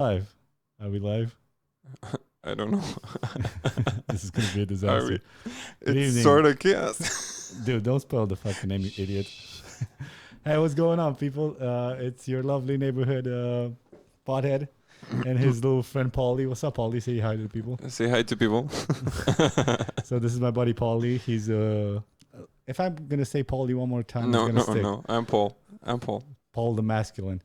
Live. Are we live? I don't know. This is gonna be a disaster. Good It's evening. sort of chaos. Dude, don't spell the fucking name, you idiot. Hey, what's going on, people? It's your lovely neighborhood pothead and his little friend Paulie. What's up, Paulie? Say hi to the people. Say hi to people. So this is my buddy Paulie. He's if I'm gonna say Paulie one more time, No, it's gonna stick. no. I'm Paul. Paul the masculine.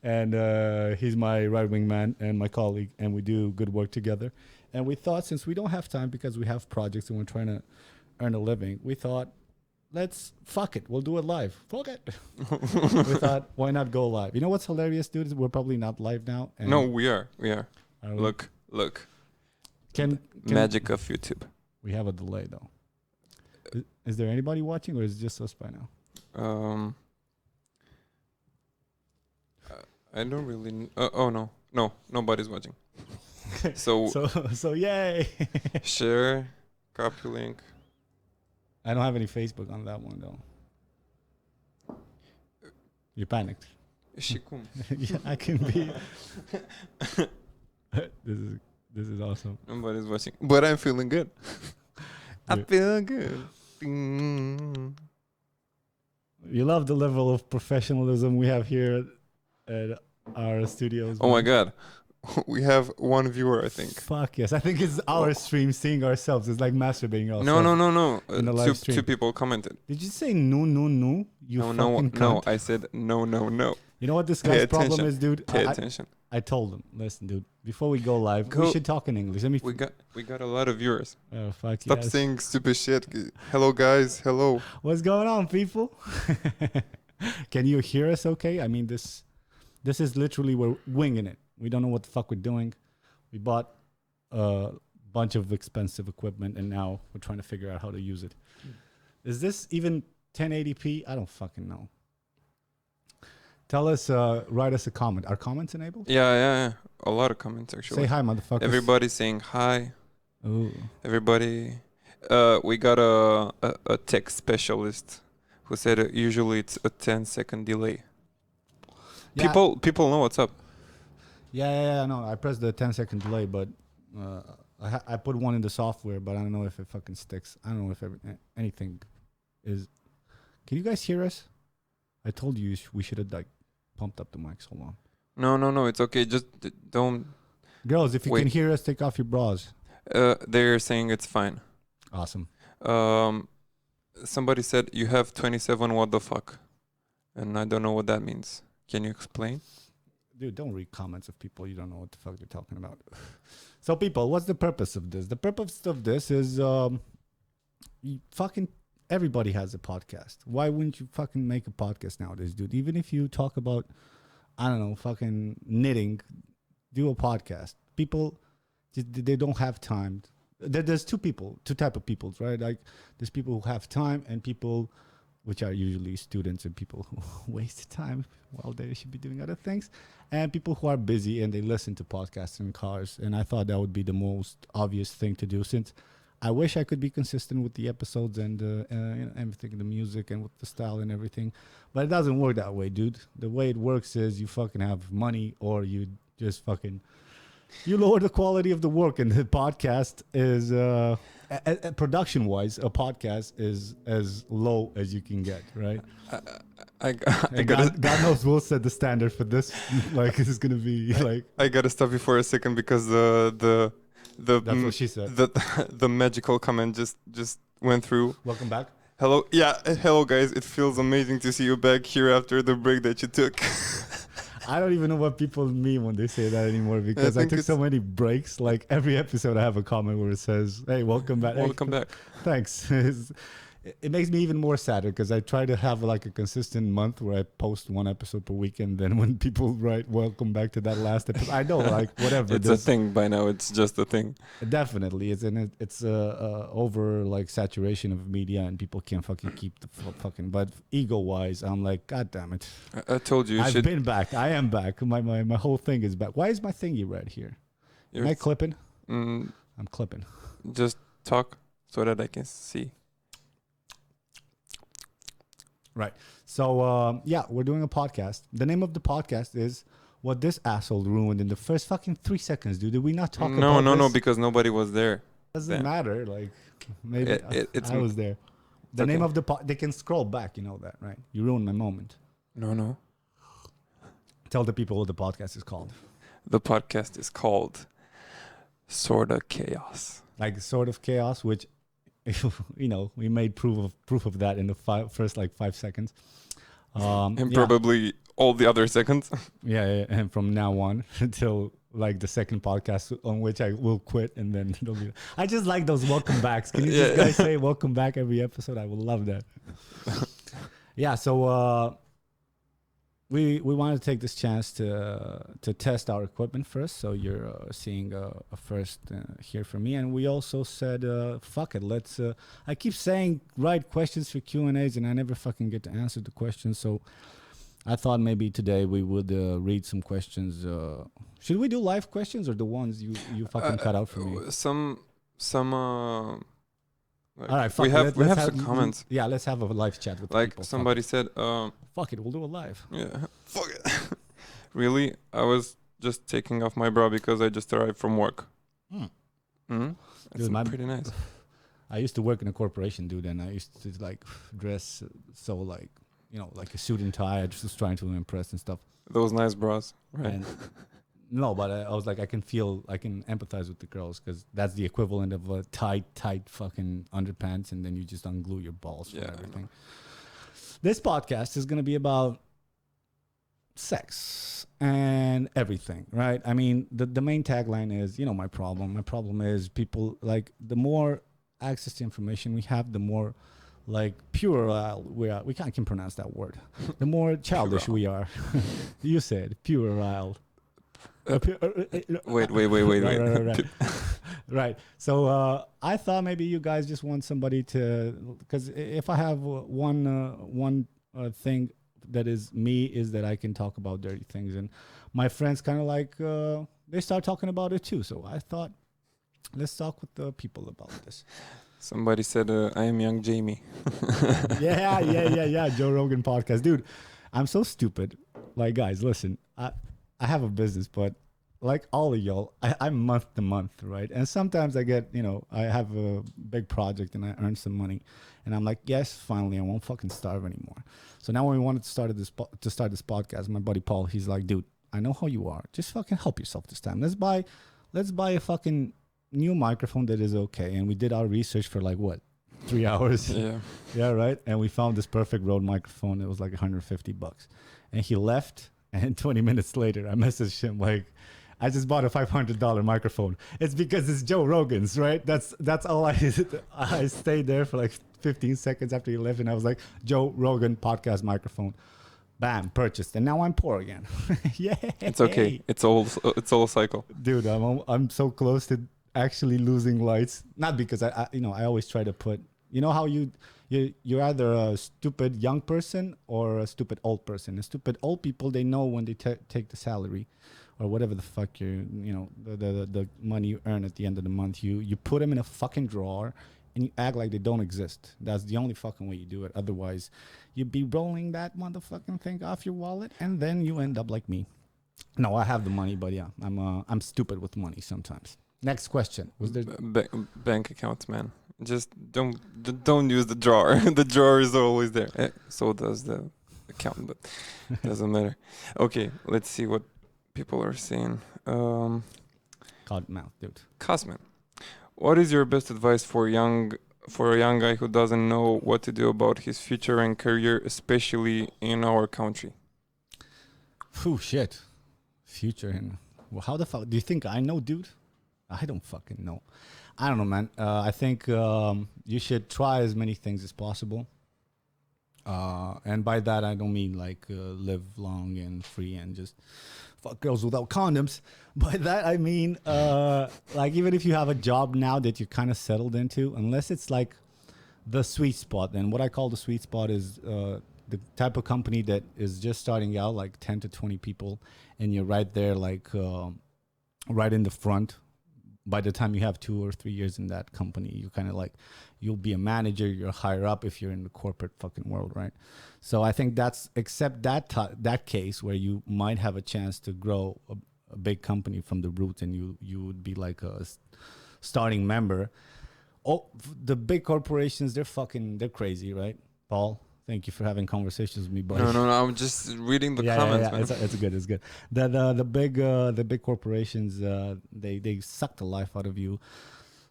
And he's my right wing man and my colleague, and we do good work together. And we thought, since we don't have time because we have projects and we're trying to earn a living, we thought, fuck it, we'll do it live. Fuck it. We thought, why not go live? You know what's hilarious, dude? We're probably not live now. And No, we are. are we? Look. Can Magic of YouTube. we have a delay though? Is there anybody watching, or is it just us by now? I don't really. Oh no, nobody's watching. So So yay! share, copy link. I don't have any Facebook on that one though. You panicked. Shikum. Yeah, I can be. This is awesome. Nobody's watching, but I'm feeling good. I Yeah. feel good. Mm. You love the level of professionalism we have here at our studios. Oh my man. god, we have one viewer, I think. Fuck yes! I think it's our stream seeing ourselves. It's like masturbating ourselves. No. In the live stream. Two people commented. Did you say no? You No. fucking cunt. I said no. You know what this Pay guy's problem attention. is, dude? Pay I attention. told him, listen, dude. Before we go live, we Go- should talk in English. Let me. We got a lot of viewers. Oh fuck Stop yes. saying stupid shit. Hello guys. Hello. What's going on, people? Can you hear us okay? I mean, this is literally, we're winging it. We don't know what the fuck we're doing. We bought a bunch of expensive equipment, and now we're trying to figure out how to use it. Is this even 1080p? I don't fucking know. Tell us, write us a comment. Are comments enabled? Yeah. A lot of comments actually. Say hi, motherfuckers. Everybody's saying hi. Ooh. Everybody. We got a tech specialist who said usually it's a 10-second delay. Yeah. People know what's up. Yeah, no, I pressed the 10-second delay, but I put one in the software, but I don't know if it fucking sticks. I don't know if anything is. Can you guys hear us? I told you we should have like pumped up the mics. Hold on. No, it's okay. Just don't. Girls, if you Wait. can hear us, take off your bras. They're saying it's fine. Awesome. Somebody said you have 27. What the fuck? And I don't know what that means. Can you explain? Dude, don't read comments of people you don't know what the fuck they're talking about. So, people, what's the purpose of this? The purpose of this is fucking everybody has a podcast. Why wouldn't you fucking make a podcast nowadays, dude? Even if you talk about, I don't know, fucking knitting, do a podcast. People, they don't have time. There's two type of people, right? Like, there's people who have time and people, which are usually students and people who waste time while they should be doing other things, and people who are busy and they listen to podcasts in cars. And I thought that would be the most obvious thing to do, since I wish I could be consistent with the episodes and everything, the music and with the style and everything, but it doesn't work that way, dude. The way it works is you fucking have money, or you just fucking you lower the quality of the work, and the podcast is production wise, a podcast is as low as you can get, right? God knows we'll set the standard for this. Like, this is gonna be like. I gotta stop you for a second because the That's what she said. the magical comment just went through. Welcome back. Hello, hello guys. It feels amazing to see you back here after the break that you took. I don't even know what people mean when they say that anymore, because I think took so it's- many breaks. Like, every episode I have a comment where it says, hey, welcome back. Welcome back. Thanks. It makes me even more sadder, because I try to have like a consistent month where I post one episode per week, and then when people write welcome back to that last episode, I know, like, whatever. It's a thing by now. It's just a thing. Definitely, it's over like saturation of media, and people can't fucking keep the fucking. But ego wise, I'm like, God damn it! I told you. I've been back. I am back. My whole thing is back. Why is my thingy red here? Am I clipping? I'm clipping. Just talk so that I can see. Right. So yeah, we're doing a podcast. The name of the podcast is what this asshole ruined in the first fucking 3 seconds, dude. Did we not talk about No, this? because nobody was there. Doesn't Yeah. matter. Like, maybe It's I was there. The name okay. of the they can scroll back. You know that, right? You ruined my moment. No. Tell the people what the podcast is called. The podcast is called Sorta Chaos. Like sort of chaos, which you know we made proof of that in the first like 5 seconds. And yeah. probably all the other seconds. Yeah, and from now on until like the second podcast on which I will quit, and then it'll be. I just like those welcome backs. Can you just guys say welcome back every episode? I would love that. Yeah, so we wanted to take this chance to test our equipment first. So you're seeing a first here from me, and we also said, fuck it, let's. I keep saying write questions for Q&As, and I never fucking get to answer the questions. So I thought maybe today we would read some questions. Should we do live questions or the ones you fucking cut out for me? Some. Like All right, we have let's some comments. Yeah, let's have a live chat with Like people. somebody said, Fuck it, we'll do it live. yeah, fuck it. Really, I was just taking off my bra because I just arrived from work. That's Dude, pretty nice. I used to work in a corporation, dude, and I used to like dress so like, you know, like a suit and tie. I just was trying to impress and stuff. Those nice bras, right? And no, but I was like, I can empathize with the girls because that's the equivalent of a tight fucking underpants, and then you just unglue your balls from everything. This podcast is going to be about sex and everything, right? I mean, the main tagline is, you know, my problem. My problem is people, like, the more access to information we have, the more, like, puerile we are. We can't pronounce that word. The more childish we are. You said puerile. Wait. Right. Right. So I thought maybe you guys just want somebody to, because if I have one thing that is me is that I can talk about dirty things, and my friends kind of like they start talking about it too. So I thought, let's talk with the people about this. Somebody said, I am young Jamie. Yeah. Joe Rogan podcast, dude. I'm so stupid. Like, guys, listen. I have a business, but like all of y'all, I'm month to month, right? And sometimes I get, you know, I have a big project and I earn some money, and I'm like, yes, finally, I won't fucking starve anymore. So now when we wanted to start this podcast, my buddy Paul, he's like, dude, I know how you are. Just fucking help yourself this time. Let's buy a fucking new microphone that is okay. And we did our research for like what, 3 hours? Yeah, right. And we found this perfect Rode microphone. It was like $150, and he left. And 20 minutes later, I messaged him like, I just bought a $500 microphone. It's because it's Joe Rogan's, right? That's all I I stayed there for like 15 seconds after he left, and I was like, Joe Rogan podcast microphone. Bam, purchased. And now I'm poor again. Yeah. It's okay. It's all a cycle. Dude, I'm so close to actually losing lights. Not because I always try to put, you know how you're either a stupid young person or a stupid old person. And stupid old people, they know when they take the salary or whatever the fuck the money you earn at the end of the month, you put them in a fucking drawer and you act like they don't exist. That's the only fucking way you do it. Otherwise, you'd be rolling that motherfucking thing off your wallet, and then you end up like me. No, I have the money, but yeah, I'm stupid with money sometimes. Next question. Was there bank accounts, man? Just don't use the drawer. The drawer is always there. So does the account, but doesn't matter. Okay, let's see what people are saying. Codmouth, dude. Cosman, what is your best advice for a young guy who doesn't know what to do about his future and career, especially in our country? Oh shit, future and well, how the fuck do you think I know, dude? I don't fucking know. I don't know, man. I think you should try as many things as possible. And by that, I don't mean like live long and free and just fuck girls without condoms. By that, I mean like even if you have a job now that you're kind of settled into, unless it's like the sweet spot. And what I call the sweet spot is the type of company that is just starting out, like 10 to 20 people, and you're right there, like right in the front, by the time you have 2 or 3 years in that company, you kind of like, you'll be a manager, you're higher up if you're in the corporate fucking world, right? So I think that's, except that case where you might have a chance to grow a big company from the roots, and you would be like a starting member. Oh, the big corporations, they're crazy, right, Paul? Thank you for having conversations with me, buddy. No. I'm just reading the comments, man. It's good. It's good. The big corporations, they suck the life out of you.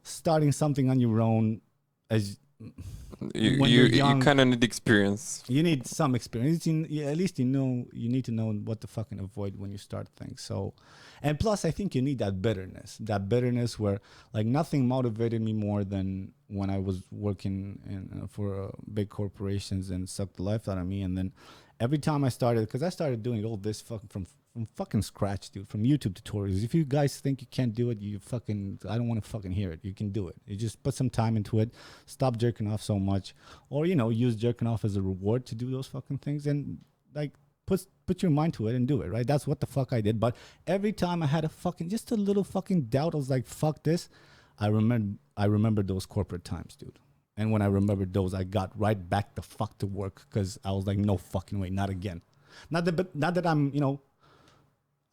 Starting something on your own, as when you're young, you kind of need experience. you need some experience. At least you need to know what to fucking avoid when you start things. So, and plus, I think you need that bitterness where like nothing motivated me more than when I was working for big corporations and sucked the life out of me. And then every time I started doing all this from fucking scratch, dude, from YouTube tutorials. If you guys think you can't do it, I don't want to fucking hear it. You can do it. You just put some time into it. Stop jerking off so much, or use jerking off as a reward to do those fucking things, and like put your mind to it and do it, right? That's what the fuck I did. But every time I had just a little fucking doubt, I was like, fuck this. I remember those corporate times, dude. And when I remembered those, I got right back the fuck to work, because I was like, no fucking way, not again. Not that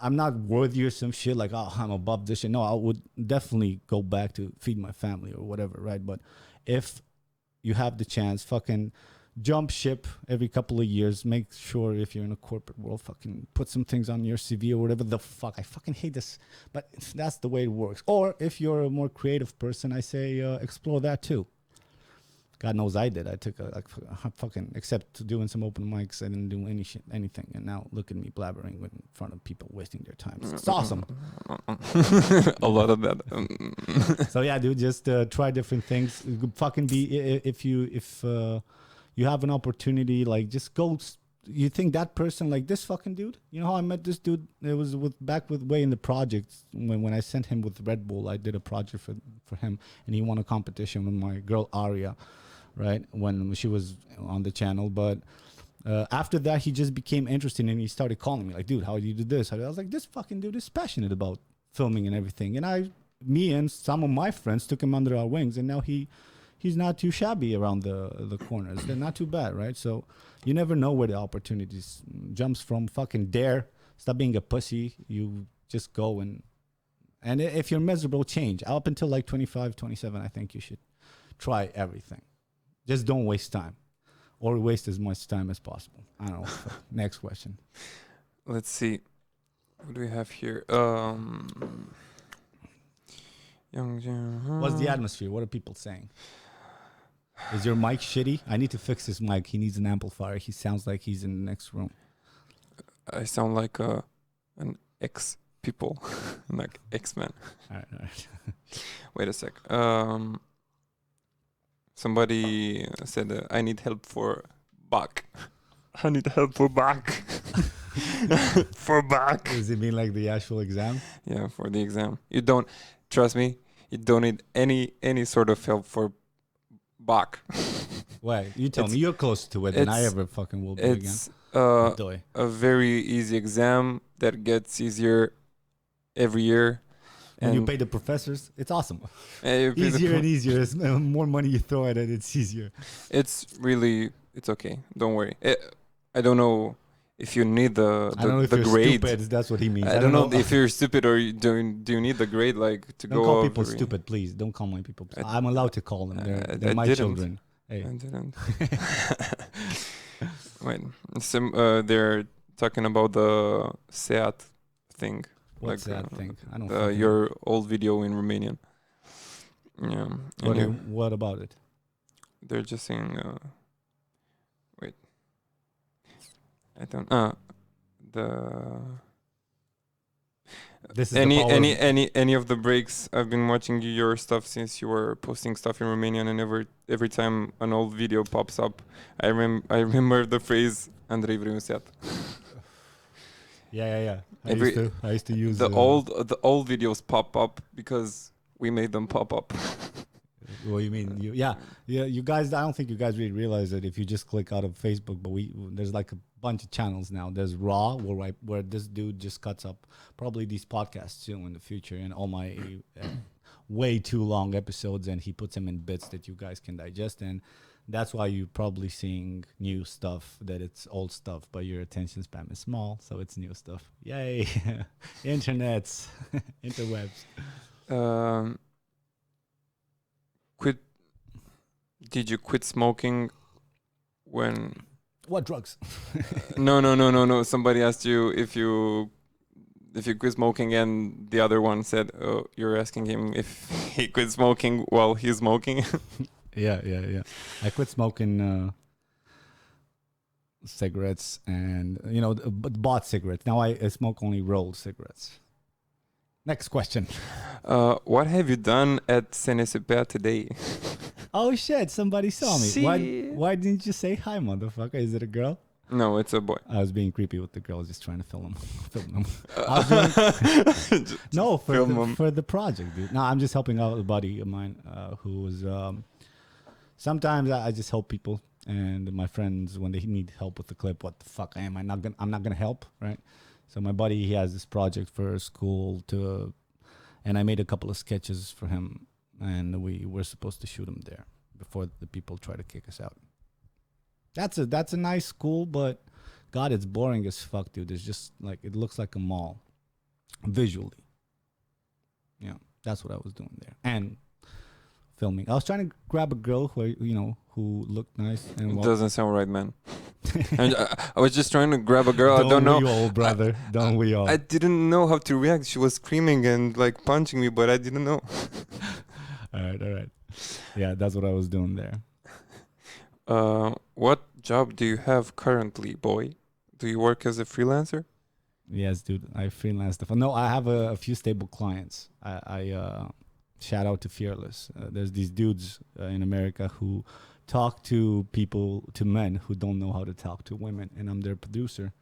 I'm not worthy or some shit like, oh, I'm above this shit. No, I would definitely go back to feed my family or whatever, right? But if you have the chance, fucking jump ship every couple of years. Make sure if you're in a corporate world, fucking put some things on your CV or whatever the fuck. I fucking hate this, but that's the way it works. Or if you're a more creative person, I say explore that too. God knows I did. I took a fucking, except doing some open mics, I didn't do anything. And now look at me blabbering in front of people, wasting their time. It's awesome. A lot of that. So yeah, dude, just try different things. Fucking if you have an opportunity, like just go. You think that person, like this fucking dude, you know how I met this dude? It was back with way in the project when I sent him with Red Bull. I did a project for him, and he won a competition with my girl Aria, right, when she was on the channel. But after that, he just became interested, and he started calling me like, dude, how do you do this? I was like, this fucking dude is passionate about filming and everything. And me and some of my friends took him under our wings, and now he's not too shabby around the corners. They're not too bad, right? So you never know where the opportunities jumps from. Fucking dare. Stop being a pussy. You just go and if you're miserable, change. Up until like 25, 27, I think you should try everything. Just don't waste time, or waste as much time as possible. I don't know. Next question. Let's see. What do we have here? What's the atmosphere? What are people saying? Is your mic shitty? I need to fix his mic. He needs an amplifier. He sounds like he's in the next room. I sound like an ex-people, like X-Men. All right. Wait a sec. Somebody said, I need help for back. I need help for back. For back. Does it mean like the actual exam? Yeah, for the exam. You don't, trust me, you don't need any sort of help for back. Why? You tell me. You're close to it than I ever fucking will be again. It's a very easy exam that gets easier every year. And you pay the professors. It's awesome. And easier and easier. As more money you throw at it, it's easier. It's okay. Don't worry. I don't know if you need the I don't know if you're grade. Stupid, that's what he means. I don't know if you're stupid or do you need the grade like to don't go. Don't call over people stupid, please. Don't call my people. I'm allowed to call them. They're my children. Hey. I didn't. Wait. They're talking about the SEAT thing. What's that thing? I don't know. Your old video in Romanian. Yeah. What about it? They're just saying. Wait. I don't. This is any of the breaks. I've been watching your stuff since you were posting stuff in Romanian, and every time an old video pops up, I remember the phrase Andrei vreau un seat. Yeah. I used to use the old videos pop up because we made them pop up. What do you mean? You guys. I don't think you guys really realize that if you just click out of Facebook, but there's like a bunch of channels now. There's Raw, where this dude just cuts up probably these podcasts too in the future, and all way too long episodes, and he puts them in bits that you guys can digest. And that's why you're probably seeing new stuff that it's old stuff, but your attention span is small, so it's new stuff. Yay. Internets. Interwebs. Quit. Did you quit smoking when? What drugs? No. Somebody asked you if you quit smoking, and the other one said, "Oh, you're asking him if he quit smoking while he's smoking." Yeah. I quit smoking cigarettes and, bought cigarettes. Now I smoke only rolled cigarettes. Next question. What have you done at CNSP today? Oh shit! Somebody saw me. See? Why didn't you say hi, motherfucker? Is it a girl? No, it's a boy. I was being creepy with the girls, just trying to film them. No, for the project, dude. No, I'm just helping out a buddy of mine who was. Sometimes I just help people, and my friends when they need help with the clip. What the fuck am I not gonna? I'm not gonna help, right? So my buddy, he has this project for school and I made a couple of sketches for him, and we were supposed to shoot them there before the people try to kick us out. That's a nice school, but God, it's boring as fuck, dude. It's just like, it looks like a mall visually. Yeah, that's what I was doing there. And filming. I was trying to grab a girl who looked nice. And it doesn't sound right, man. I was just trying to grab a girl. I don't know. Don't we all, brother? Don't we all? I didn't know how to react. She was screaming and like punching me, but I didn't know. All right. Yeah, that's what I was doing there. What job do you have currently, boy? Do you work as a freelancer? Yes, dude. I freelance stuff. No, I have a few stable clients. I shout out to Fearless. There's these dudes in America who talk to men who don't know how to talk to women, and I'm their producer.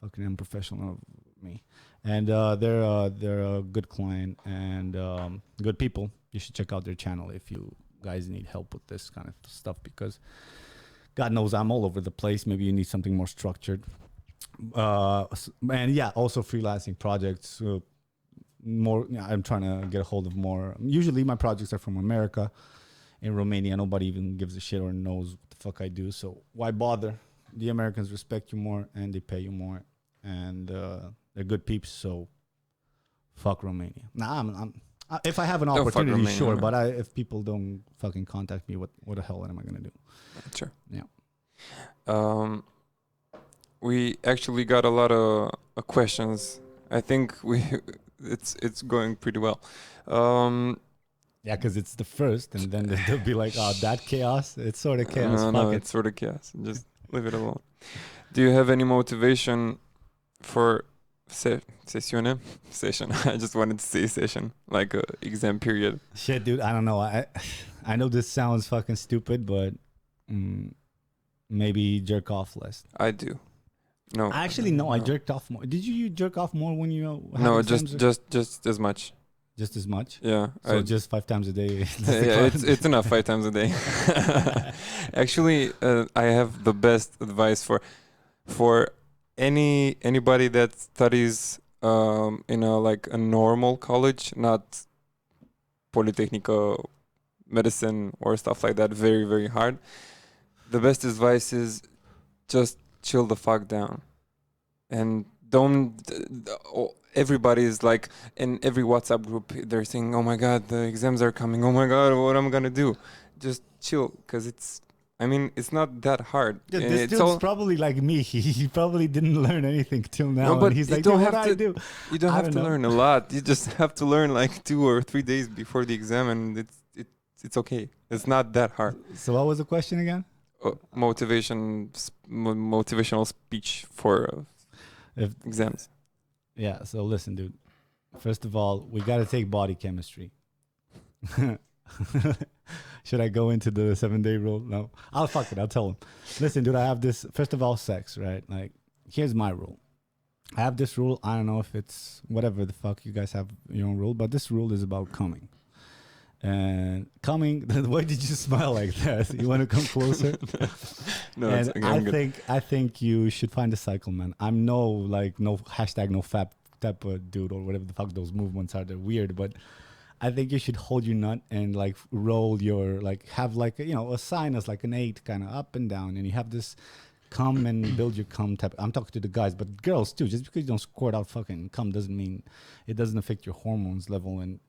Fucking unprofessional of me. And they're a good client and good people. You should check out their channel if you guys need help with this kind of stuff, because God knows I'm all over the place. Maybe you need something more structured. And yeah, also freelancing projects. I'm trying to get a hold of more. Usually my projects are from America. In Romania, nobody even gives a shit or knows what the fuck I do. So why bother? The Americans respect you more and they pay you more, and they're good peeps. So fuck Romania. Nah, if I have an opportunity, Romania, sure. Man. But if people don't fucking contact me, what the hell am I gonna do? Sure. Yeah. We actually got a lot of questions. I think it's going pretty well. Yeah, because it's the first, and then they'll be like, "Oh, that chaos." It's sort of chaos. No, it's sort of chaos. Just leave it alone. Do you have any motivation for session? I just wanted to say session, like a exam period. Shit, dude. I don't know. I know this sounds fucking stupid, but maybe jerk off less. I do. No. Actually, no. I jerked off more. Did you jerk off more when you? No, just as much. Just as much? Yeah. So just 5 times a day? Yeah, it's enough 5 times a day. Actually, I have the best advice for anybody that studies in a normal college, not Polytechnico, medicine or stuff like that, very, very hard. The best advice is just chill the fuck down. And don't... everybody is like, in every WhatsApp group, they're saying, "Oh my God, the exams are coming. Oh my God, what am I going to do?" Just chill, because it's not that hard. Yeah, this dude's probably like me. He probably didn't learn anything till now. No, but he's like, what do I do? You don't have to learn a lot. You just have to learn like 2 or 3 days before the exam, and it's okay. It's not that hard. So what was the question again? Motivational speech for exams. Yeah, so listen, dude. First of all, we got to take body chemistry. Should I go into the 7-day rule? No. I'll tell him. Listen, dude, I have this. First of all, sex, right? Like, here's my rule. I have this rule. I don't know if it's whatever the fuck you guys have your own rule, but this rule is about coming. And coming, why did you smile like that? You want to come closer? No, and I think you should find a cycle, man. I'm no hashtag no fap type of dude or whatever the fuck those movements are. They're weird, but I think you should hold your nut and like roll your like have like a sign as like an 8 kind of up and down, and you have this cum and build your cum type. I'm talking to the guys, but girls too. Just because you don't squirt out fucking cum doesn't mean it doesn't affect your hormones level, and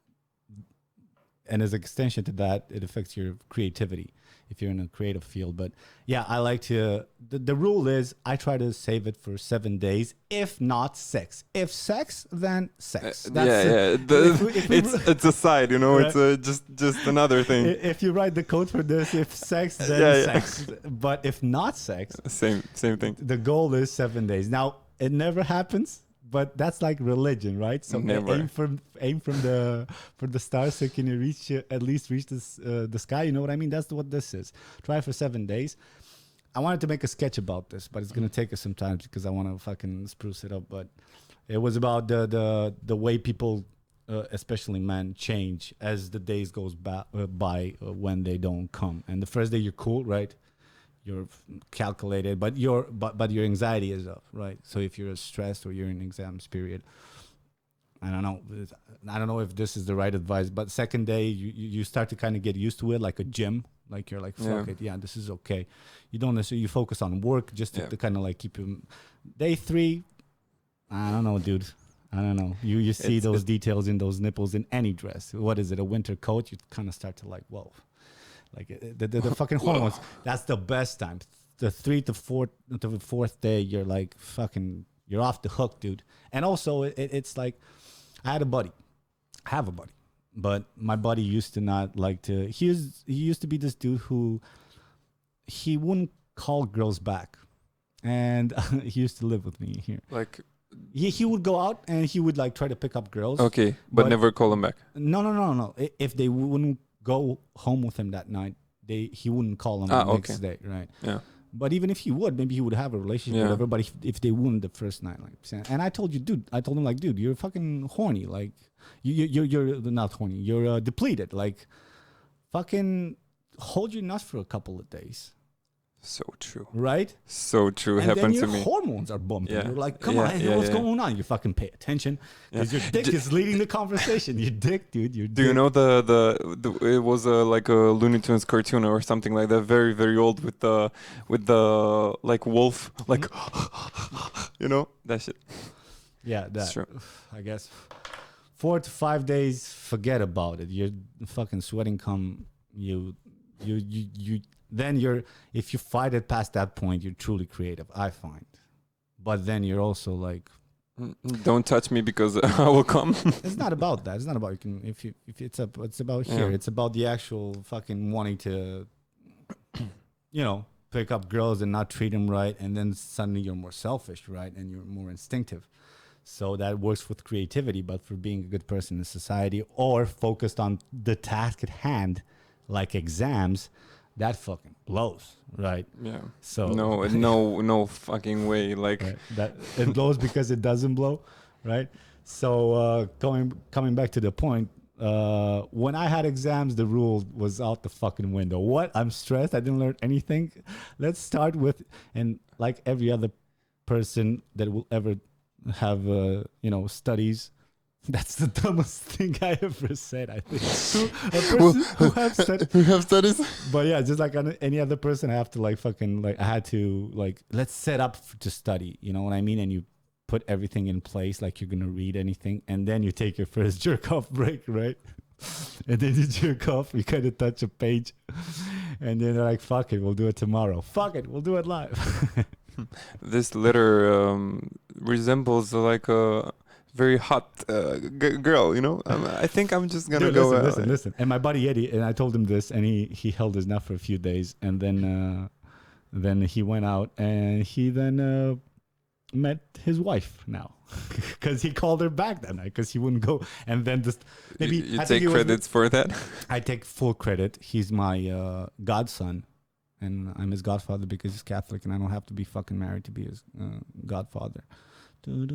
as an extension to that, it affects your creativity if you're in a creative field. But yeah, I like to, the rule is I try to save it for 7 days, if not sex. If sex, then sex. It's a side, right? It's just another thing. If you write the code for this, if sex, then sex. But if not sex, same thing. The goal is 7 days. Now, it never happens. But that's like religion, right? So aim from the stars. So can you reach at least reach the sky? You know what I mean? That's what this is. Try for 7 days. I wanted to make a sketch about this, but it's gonna take us some time because I want to fucking spruce it up. But it was about the way people, especially men, change as the days goes by when they don't come. And the first day you're cool, right? You're calculated, but your anxiety is up, right? So if you're stressed or you're in exams period, I don't know if this is the right advice, but second day you start to kind of get used to it, like a gym. Like you're like, fuck it, yeah, this is okay. You don't necessarily, you focus on work just to kind of like keep you. Day 3, I don't know, dude. I don't know. You see those details in those nipples in any dress. What is it? A winter coat? You kind of start to like, whoa. Like the fucking hormones, that's the best time. The 3 to 4th day, you're like fucking, you're off the hook, dude. And also, it's like, I have a buddy, but my buddy used to not like to. He used to be this dude who he wouldn't call girls back, and he used to live with me here. Like he would go out and he would like try to pick up girls. Okay, but never call them back. No. If they wouldn't go home with him that night, he wouldn't call them the next day, right? Yeah. But even if he would, maybe he would have a relationship with everybody if they wouldn't the first night, like. And I told him like, dude, you're fucking horny, like you're not horny, you're depleted, like fucking hold your nuts for a couple of days. So true. Right? So true. It and happened then to me. Your hormones are bumping. Yeah. You're like, come on, what's going on? You fucking pay attention. Because your dick is leading the conversation. Your dick, dude. Your dick. Do you know the it was like a Looney Tunes cartoon or something like that, very, very old with the like wolf, like that shit. Yeah, that's true. I guess 4 to 5 days, forget about it. You're fucking sweating cum. You then if you fight it past that point, you're truly creative, I find. But then you're also like, don't touch me because I will come. It's not about that. It's not about it's about here. It's about the actual fucking wanting to, pick up girls and not treat them right, and then suddenly you're more selfish, right, and you're more instinctive. So that works with creativity, but for being a good person in society or focused on the task at hand, like exams. That fucking blows, right? Yeah. So no fucking way. Like right? That it blows because it doesn't blow, right? So coming back to the point, when I had exams, the rule was out the fucking window. What? I'm stressed. I didn't learn anything. Let's start with, and like every other person that will ever have studies. That's the dumbest thing I ever said, I think. A person who have studies. But yeah, just like any other person, I have to like fucking like I had to like let's set up to study. You know what I mean? And you put everything in place like you're gonna read anything, and then you take your first jerk off break, right? And then you jerk off. You kind of touch a page, and then they're like, "Fuck it, we'll do it tomorrow. Fuck it, we'll do it live." This letter resembles like a very hot girl, I think I'm just gonna go. Listen. And my buddy Eddie, and I told him this, and he held his nut for a few days, and then he went out, and he then met his wife now, because he called her back that night because he wouldn't go, and then just maybe you take credits for that. I take full credit. He's my godson, and I'm his godfather because he's Catholic, and I don't have to be fucking married to be his godfather. You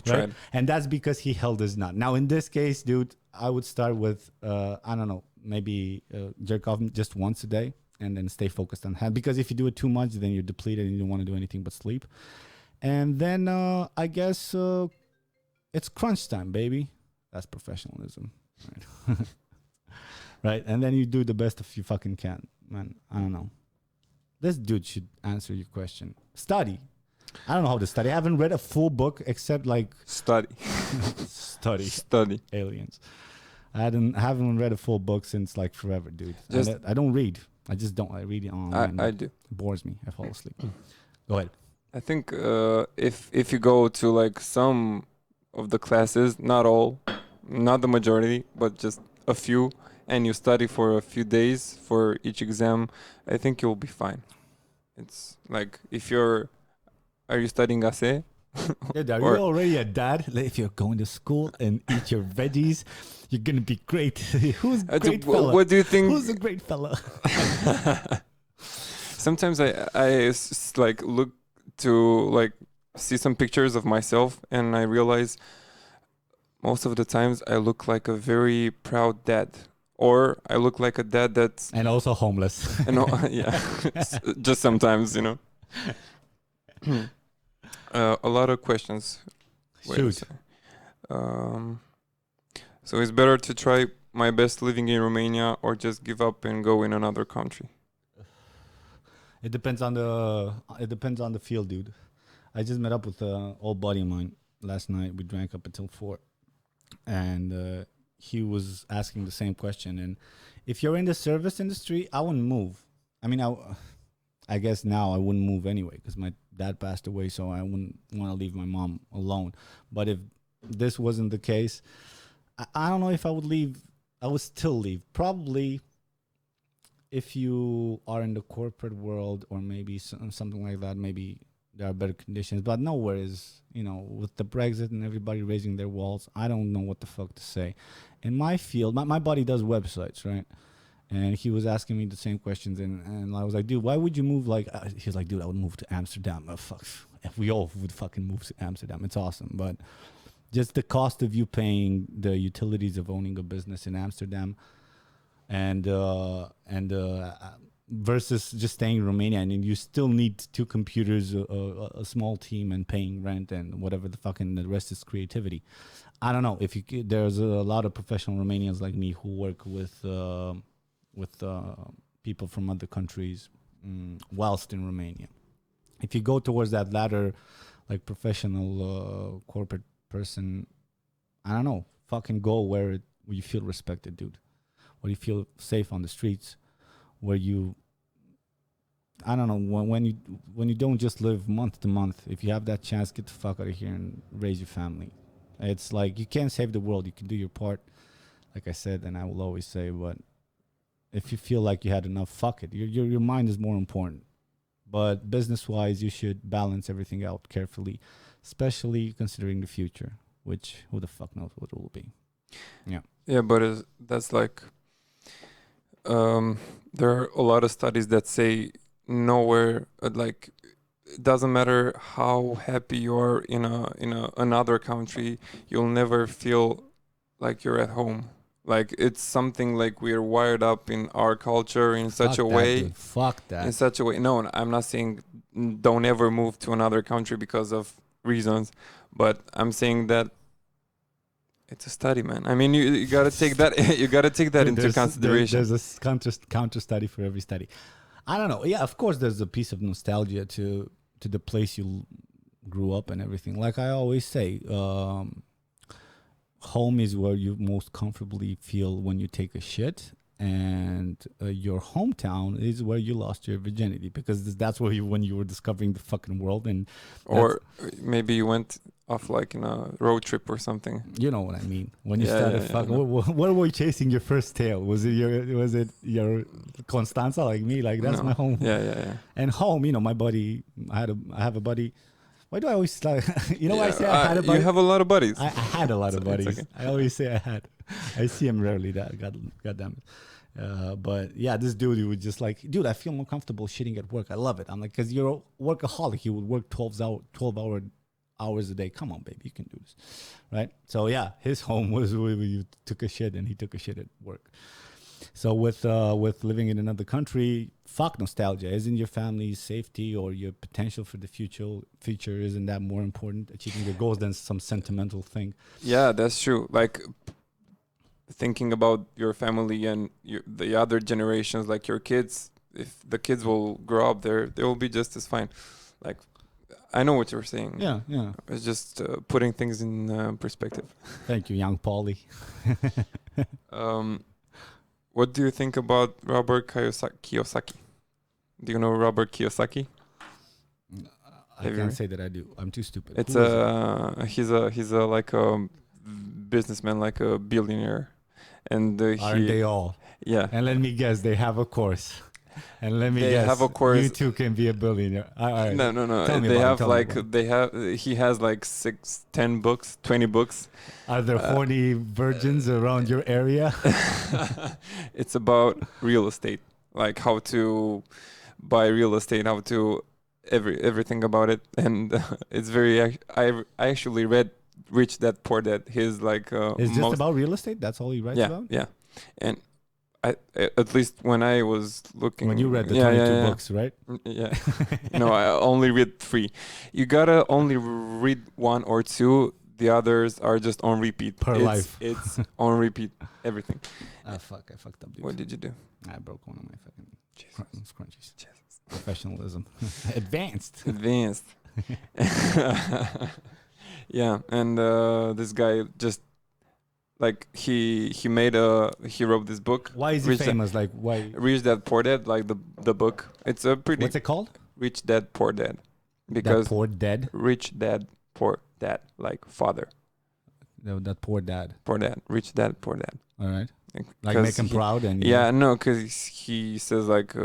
tried. Right? And that's because he held his nut. Now, in this case, dude, I would start with, I don't know, maybe jerk off just once a day and then stay focused on that. Because if you do it too much, then you're depleted and you don't want to do anything but sleep. And then I guess it's crunch time, baby. That's professionalism, right? Right, and then you do the best if you fucking can, man. I don't know. This dude should answer your question. Study. I don't know how to study. I haven't read a full book except like Study. study Study. aliens. I haven't read a full book since like forever, dude. Just- I don't read. I just don't. I read it online. I do. It bores me. I fall asleep. Go ahead. I think if you go to like some of the classes, not all, not the majority, but just a few, and you study for a few days for each exam, I think you'll be fine. It's like are you studying ASE? Yeah, are Or- you already a dad? Like, if you're going to school and eat your veggies, you're gonna be great. Who's great fella? What do you think? Who's a great fella? Sometimes like look to like see some pictures of myself, and I realize most of the times I look like a very proud dad, or I look like a dad that's And also homeless. yeah, just sometimes, you know. A lot of questions. Wait a Shoot. sec. So it's better to try my best living in Romania or just give up and go in another country. It depends on the field, dude. I just met up with an old buddy of mine last night. We drank up until 4, and he was asking the same question. And if you're in the service industry, I wouldn't move. I mean, I guess now I wouldn't move anyway because my dad passed away, so I wouldn't want to leave my mom alone. But if this wasn't the case, I don't know if I would leave. I would still leave. Probably if you are in the corporate world or maybe something like that, maybe there are better conditions. But nowhere is, with the Brexit and everybody raising their walls, I don't know what the fuck to say. In my field, my buddy does websites, right? And he was asking me the same questions, and I was like, dude, why would you move? He was like, dude, I would move to Amsterdam. Fuck, if we all would fucking move to Amsterdam, it's awesome. But just the cost of you paying the utilities of owning a business in Amsterdam, and versus just staying in Romania, and you still need 2 computers, a small team, and paying rent and whatever the rest is creativity. I don't know if there's a lot of professional Romanians like me who work with people from other countries whilst in Romania. If you go towards that latter, like professional corporate person, I don't know, fucking go where you feel respected, dude. Where you feel safe on the streets, where you, I don't know, when you don't just live month to month. If you have that chance, get the fuck out of here and raise your family. It's like you can't save the world. You can do your part, like I said, and I will always say. But if you feel like you had enough, fuck it. Your mind is more important. But business-wise, you should balance everything out carefully, especially considering the future, which who the fuck knows what it will be. Yeah, but that's like there are a lot of studies that say nowhere like it doesn't matter how happy you are in another country, you'll never feel like you're at home. Like it's something like we're wired up in our culture in such a way. Dude. Fuck that. In such a way. No, I'm not saying don't ever move to another country because of reasons, but I'm saying that it's a study, man. I mean, you gotta take that. You gotta take that into consideration. There's a counter study for every study. I don't know. Yeah, of course, there's a piece of nostalgia to the place you grew up and everything. Like I always say, home is where you most comfortably feel when you take a shit, and your hometown is where you lost your virginity, because that's where when you were discovering the fucking world. And or maybe you went off like in a road trip or something. You know what I mean? When you Yeah, started yeah, fucking, yeah. what were you chasing your first tail? Was it your Constanza like me? Like that's No. my home. Yeah. And home, my buddy. I have a buddy. Why do I always like? Why I say I had a buddy? You have a lot of buddies. I had a lot of It's buddies. okay. I always say I had. I see him rarely. God damn it. But yeah, this dude, he would just like, dude, I feel more comfortable shitting at work. I love it. I'm like, because you're a workaholic. You would work 12 hours a day. Come on, baby, you can do this, right? So yeah, his home was where you took a shit, and he took a shit at work. So with living in another country, fuck nostalgia. Isn't your family's safety or your potential for the future isn't that more important, achieving your goals, than some sentimental thing? Yeah, that's true. Like thinking about your family and the other generations, like your kids. If the kids will grow up, they will be just as fine. Like I know what you're saying. Yeah, yeah. It's just putting things in perspective. Thank you, young Paulie. What do you think about Robert Kiyosaki? Do you know Robert Kiyosaki? I can't say that I do. I'm too stupid. It's Who is it? he's a like a businessman, like a billionaire, and Aren't they all? yeah. And let me guess, they have a course. And let me They guess, have a course. you too can be a billionaire. All right. No, no, no. Tell me They about it, have tell me like about it. they have. He has like 6, 10 books, 20 books. Are there horny virgins around your area? It's about real estate, like how to buy real estate, how to everything about it, and it's very. I actually read Rich Dad Poor Dad. His like It's just about real estate? That's all he writes about? yeah, and I at least when I was looking When you read the 22 books, right? yeah. No, I only read 3. You gotta only read 1 or 2. The others are just on repeat. Life. It's on repeat. Everything. Ah, fuck. I fucked up, dude. What did you do? I broke one of my fucking Jesus. scrunchies. Professionalism. Advanced. Advanced. Yeah, and this guy just like he wrote this book. Why is he famous? Like, why? Rich Dad Poor Dad, like the book. It's a pretty. What's it called? Rich Dad Poor Dad. Because that poor dad? Rich Dad Poor Dad, like father. No, that poor dad. Poor Dad. Rich Dad Poor Dad. All right. Like 'Cause make him proud and yeah, no, because he says like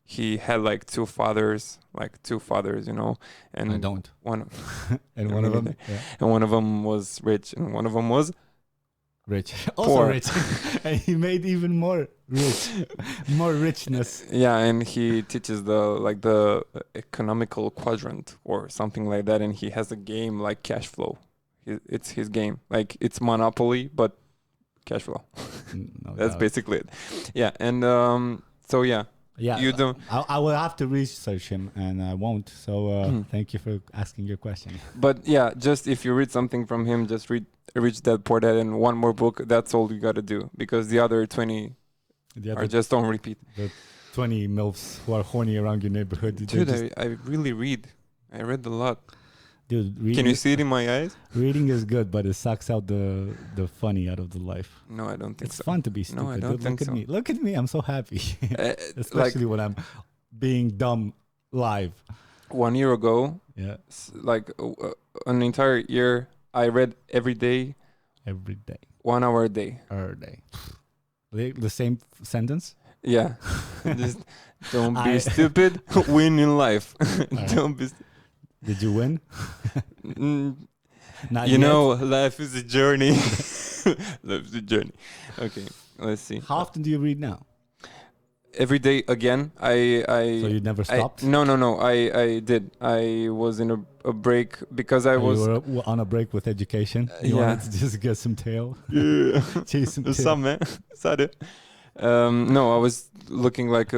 he had like 2 fathers, you know, and I don't. one And one of them, yeah. and one of them was rich, and one of them was Rich. Also poor. rich. And he made even more rich. More richness. Yeah, and he teaches the economical quadrant or something like that, and he has a game like cash flow. It's his game, like it's Monopoly but cash flow. No That's doubt. basically it. Yeah, and so yeah. Yeah, You don't. I will have to research him, and I won't. So thank you for asking your question. But yeah, just if you read something from him, just read Rich Dad Poor Dad and one more book. That's all you gotta do, because the other 20 are just on repeat. The 20 milfs who are horny around your neighborhood. Dude, I really read. I read a lot. Dude, reading Can you see it in my eyes? Reading is good, but it sucks out the funny out of the life. No, I don't think It's so. fun to be stupid. No, I don't Dude, think look so. at me. Look at me. I'm so happy. Especially Like when I'm being dumb live. 1 year ago, Yeah. like an entire year, I read every day, Every day. 1 hour a day. Every day. The same sentence? Yeah. Just don't be I- stupid. Win in life. Alright. Don't be. Did you win? Not You yet? know, life is a journey. Life is a journey. Okay, let's see. How often do you read now? Every day again. So you never stopped? No. I did. I was in a break because I was. You were on a break with education. You yeah. wanted to just get some tail. Yeah. Chase some tail. Some man. Sorry. No, I was looking like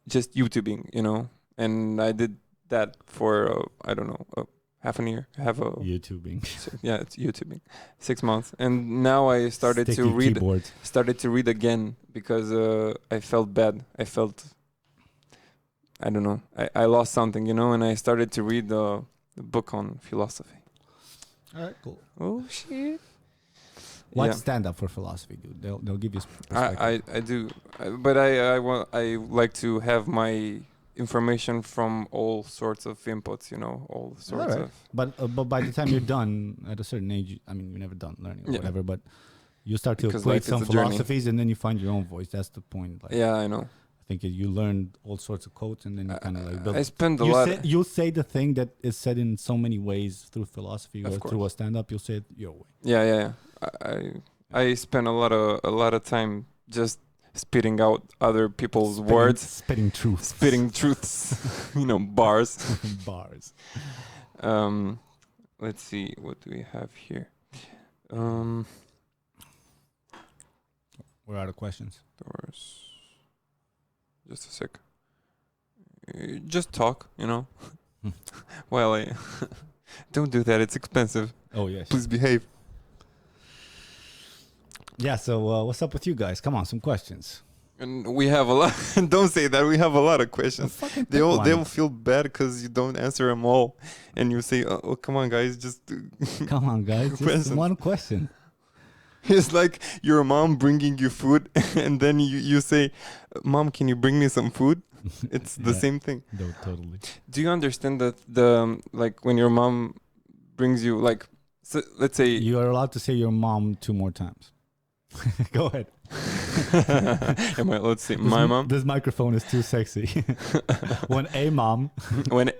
just YouTubing, you know, and I did that for I don't know, half a year, YouTubing. yeah, it's YouTubing, 6 months, and now I started Sticky to read. keyboard. Started to read again because I felt bad. I don't know. I lost something, you know, and I started to read the book on philosophy. All right, cool. Oh shit. Why Yeah. stand up for philosophy, dude? They'll give you perspective. I do, but I like to have my information from all sorts of inputs, you know, all sorts Alright. of. But by the time you're done at a certain age, I mean, you're never done learning or Yeah. whatever, but you start to Because equate life is some a journey. philosophies and then you find your own voice. That's the point. Like, Yeah, I know. I think you learn all sorts of quotes and then you kind of like build. I spend a You lot. you'll say the thing that is said in so many ways through philosophy Of or course. through a stand-up. You'll say it your way. Yeah. I spend a lot of time just spitting out other people's words, spitting truth, spitting truths, you know, bars. bars. Let's see, what do we have here? We're out of questions. Doors. Just a sec. Just talk, you know. Well, don't do that. It's expensive. Oh yes. Please behave. Yeah. So what's up with you guys? Come on, some questions. And we have a lot. Don't say that. We have a lot of questions. Fucking They'll feel bad because you don't answer them all, and you say, "Oh, come on, guys, just." Come on, guys. Just Questions. one question. It's like your mom bringing you food, and then you say, "Mom, can you bring me some food?" It's the same thing. No, totally. Do you understand that like when your mom brings you like, so let's say You are allowed to say your mom 2 more times. Go ahead. Am I allowed to say my mom? This microphone is too sexy. When a mom when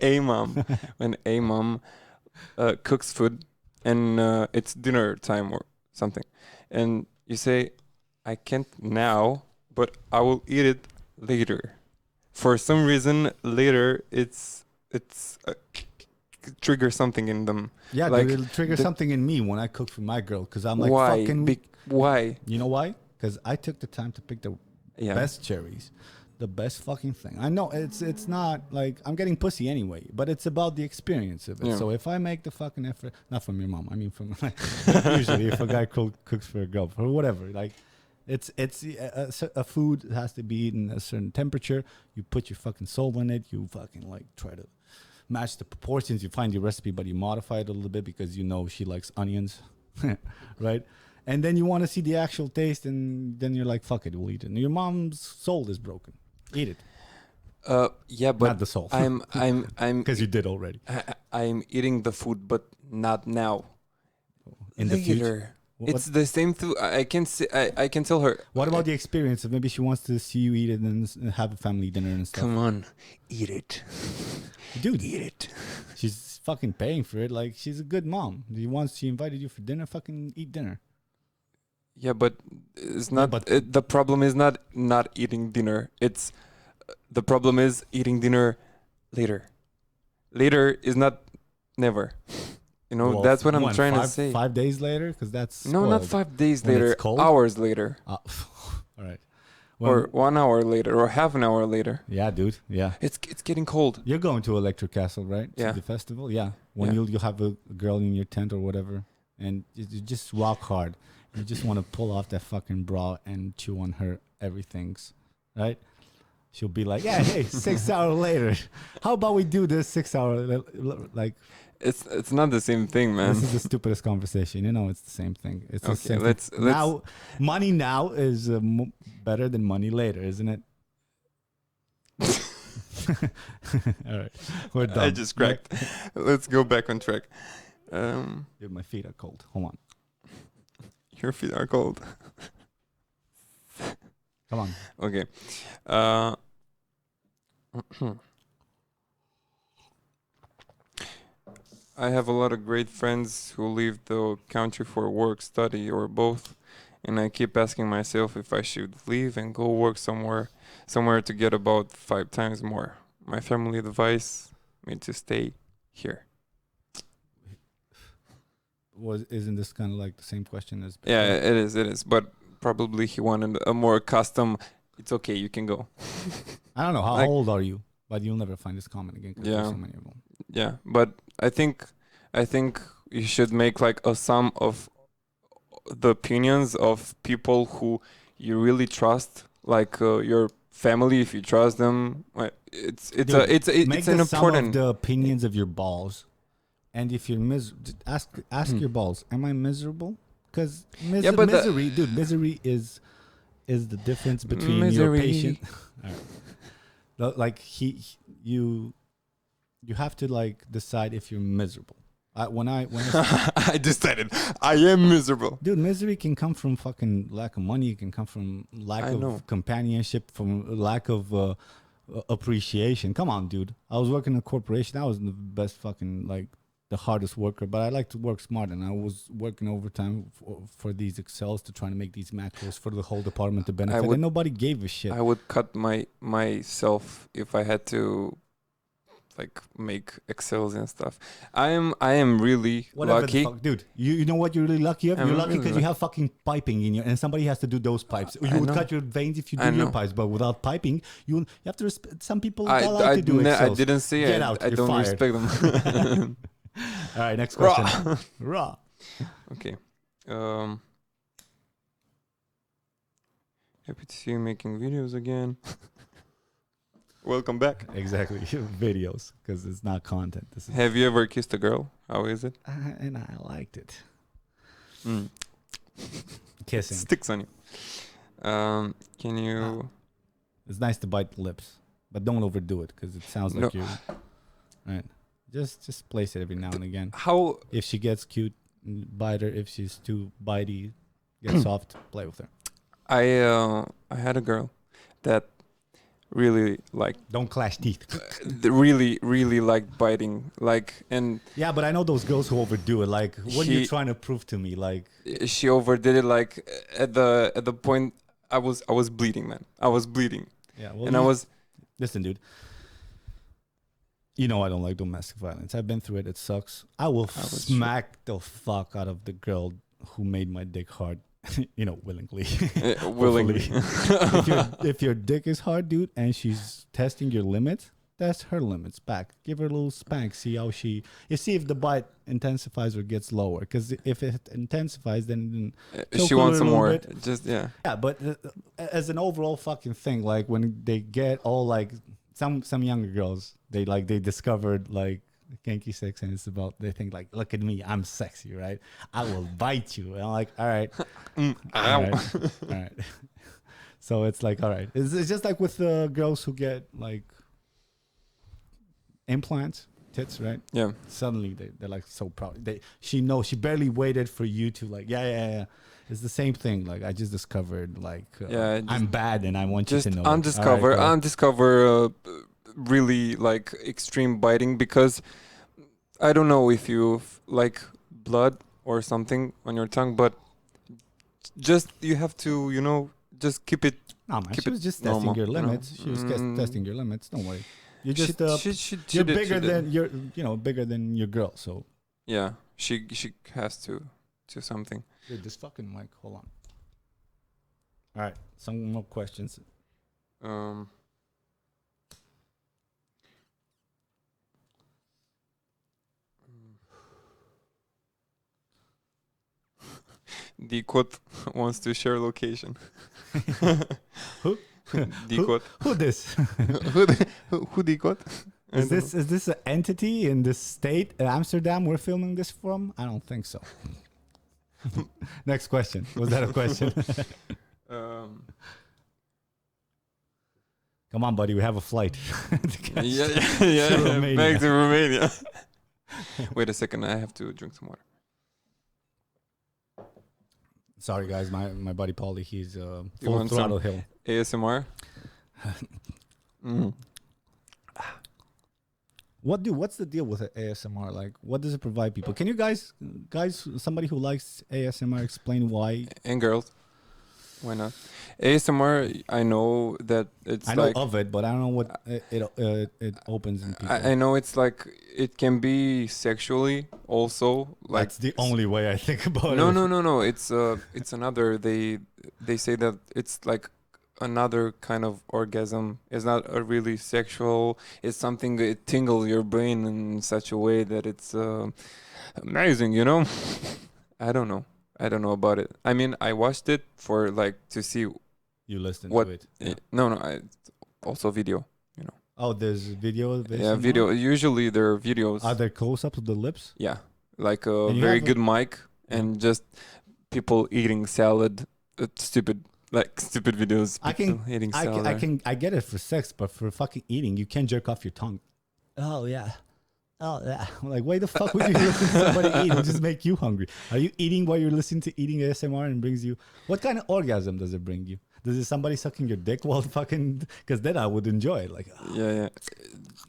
a mom cooks food and it's dinner time or something, and you say, I can't now, but I will eat it later. For some reason, later it's trigger something in them. Yeah, like dude, it'll trigger something in me when I cook for my girl, because I'm like, why? fucking. Why? You know why? Because I took the time to pick the best cherries, the best fucking thing. I know it's not like I'm getting pussy anyway, but it's about the experience of it. Yeah. So if I make the fucking effort, not from your mom, I mean from usually if a guy cooks for a girl or whatever, like it's a food has to be eaten at a certain temperature. You put your fucking soul in it. You fucking like try to match the proportions. You find your recipe, but you modify it a little bit because you know she likes onions, right? And then you want to see the actual taste, and then you're like, fuck it, we'll eat it. And your mom's soul is broken. Eat it. Yeah, but Not the soul. I'm Because you did already. I'm eating the food, but not now. In the future. It's the same food. I can say, I can tell her. What about the experience of maybe she wants to see you eat it and have a family dinner and stuff? Come on, eat it, dude. Eat it. She's fucking paying for it. Like, she's a good mom. She invited you for dinner. Fucking eat dinner. Yeah, but it's not. The problem is not eating dinner. It's the problem is eating dinner later. Later is not never. You know, that's what I'm trying to say. 5 days later, because that's spoiled. No, not 5 days when later. Hours later. All right. Or 1 hour later, or half an hour later. Yeah, dude. Yeah. It's getting cold. You're going to Electric Castle, right? Yeah. To the festival. Yeah. When you'll have a girl in your tent or whatever, and you just rock hard. You just want to pull off that fucking bra and chew on her everything's, right? She'll be like, yeah, hey, 6 hours later. How about we do this 6 hours? Like, it's not the same thing, man. This is the stupidest conversation. You know, it's the same thing. It's the same let's now. Money now is better than money later, isn't it? All right, we're done. I just cracked. Let's go back on track. Dude, my feet are cold. Hold on. Your feet are cold. Come on. Okay. I have a lot of great friends who leave the country for work, study, or both, and I keep asking myself if I should leave and go work somewhere to get about 5 times more. My family advised me to stay here. Isn't this kind of like the same question as before? Yeah, it is. But probably he wanted a more custom. It's okay, you can go. I don't know how old are you, but you'll never find this comment again. Cause there's so many of them. Yeah, but I think you should make like a sum of the opinions of people who you really trust, like your family. If you trust them, it's an important. Sum of the opinions of your balls. And if you're ask your balls, am I miserable? Because misery, dude, misery is the difference between your patient. Like you have to like decide if you're miserable. When I I decided I am miserable. Dude, misery can come from fucking lack of money. It can come from lack of companionship, from lack of appreciation. Come on, dude. I was working in a corporation. I was the best fucking like the hardest worker, but I like to work smart, and I was working overtime for these Excels to try to make these macros for the whole department to benefit, and nobody gave a shit. I would cut myself if I had to like make Excels and stuff. I am really Whatever the lucky. fuck, dude. You know what you're really lucky of? I'm You're lucky really because you have fucking piping in your, and somebody has to do those pipes. You I would know. cut your veins if you I do your know. pipes, but without piping, you have to respect. Some people I like to do I Excels. didn't say Get I, out, I you're don't fired. respect them. All right, next Raw. question. Raw. Okay. Happy to see you making videos again. Welcome back. Exactly. Videos, because it's not content. This is, Have you ever kissed a girl? How is it? and I liked it. Mm. Kissing. Sticks on you. Can you? It's nice to bite lips, but don't overdo it because it sounds like No. you. Right. Just place it every now and again. How? If she gets cute, bite her. If she's too bitey, get soft, play with her. I had a girl that really liked Don't clash teeth. really liked biting, like, and Yeah, but I know those girls who overdo it. Like, what are you She- trying to prove to me? Like, she overdid it. Like at the point I was bleeding, man. I was bleeding, yeah. Well, and I was listen, dude. You know I don't like domestic violence. I've been through it. It sucks. I will was smack the fuck out of the girl who made my dick hard. You know, willingly. willingly. If your dick is hard, dude, and she's testing your limits, test her limits back. Give her a little spank. See how you see if the bite intensifies or gets lower. Because if it intensifies, then choke She her wants a some little more. bit. Just yeah. Yeah, but as an overall fucking thing, like when they get all like some younger girls, they discovered like kinky sex, and it's about they think like, look at me, I'm sexy, right? I will bite you. And I'm like, all right, all right, all right. So it's like, all right, it's just like with girls who get like implants, tits, right? Yeah. Suddenly they're like so proud. She barely waited for you to like, yeah. It's the same thing. Like I just discovered like I'm bad and I want you Just to know. undiscover All right, undiscover really like extreme biting, because I don't know if you like blood or something on your tongue, but just you have to, just keep it. no, man, keep she it was just normal, testing your you know? limits. She was testing your limits. Don't worry. You're just She you're did- bigger she did. than bigger than your girl. So Yeah, she has to something. dude, this fucking mic. Hold on. All right, some more questions. Decode wants to share location. Who? Decode. Who this? Who Decode? Is this an entity in the state Amsterdam we're filming this from? I don't think so. Next question. Was that a question? Come on, buddy. We have a flight. yeah. Romania. Back to Romania. Wait a second. I have to drink some water. Sorry, guys. My buddy Paulie, he's full want some? throttle hill. ASMR. What's the deal with ASMR? Like, what does it provide people? Can you guys, somebody who likes ASMR, explain why? And girls. Why not? ASMR, I know that it's I know like... of it, but I don't know what it opens in people. I know it's like... It can be sexually also. Like That's the only way I think about it. No. It's another... They say that it's like another kind of orgasm. It's not a really sexual. It's something that tingles your brain in such a way that it's amazing, I don't know about it. I mean, I watched it for like to see You listened what. to it. Yeah. No, also video. Oh, there's video. Of Yeah, ASMR? video. Usually there are videos. Are there close-ups of the lips? Yeah, like a And you very have good mic and just people eating salad. Stupid videos. I can- people eating salad. I get it for sex, but for fucking eating, you can't jerk off your tongue. Oh yeah. Like, why the fuck would you listen to somebody eat? It'll just make you hungry. Are you eating while you're listening to eating ASMR and brings you? What kind of orgasm does it bring you? Does it somebody sucking your dick while fucking? Because then I would enjoy it. Like, Yeah.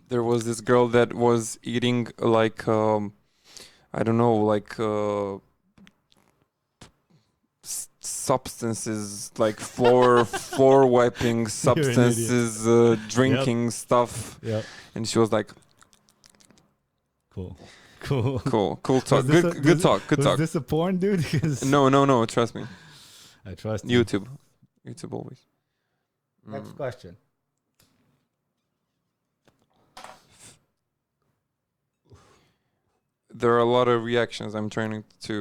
There was this girl that was eating like I don't know, like substances, like floor wiping substances, drinking stuff, yeah. and she was like, Cool. Cool. Cool talk. Good talk. Good was talk. this a porn, dude? 'Cause No. Trust me. I trust you. YouTube always. Next question. There are a lot of reactions. I'm trying to.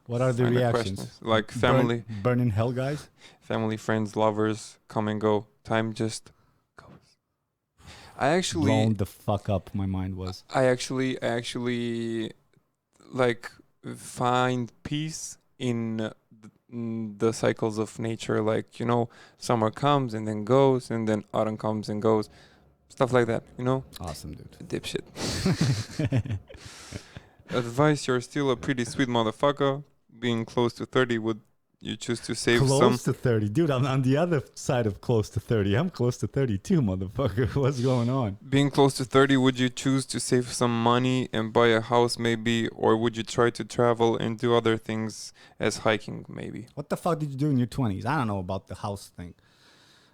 What are the find reactions? questions. Like family, Burn in hell, guys. family, friends, lovers, come and go. Time just goes. I actually, Blown the fuck up. My mind was. I actually, like find peace in the cycles of nature. Like summer comes and then goes, and then autumn comes and goes. Stuff like that. Awesome, dude. Dipshit. Advice: you're still a pretty sweet motherfucker. Being close to 30, would you choose to save Close to 30, dude. I'm on the other side of close to 30. I'm close to 32, motherfucker. What's going on? Being close to 30, would you choose to save some money and buy a house maybe, or would you try to travel and do other things as hiking maybe? What the fuck did you do in your 20s? I don't know about the house thing.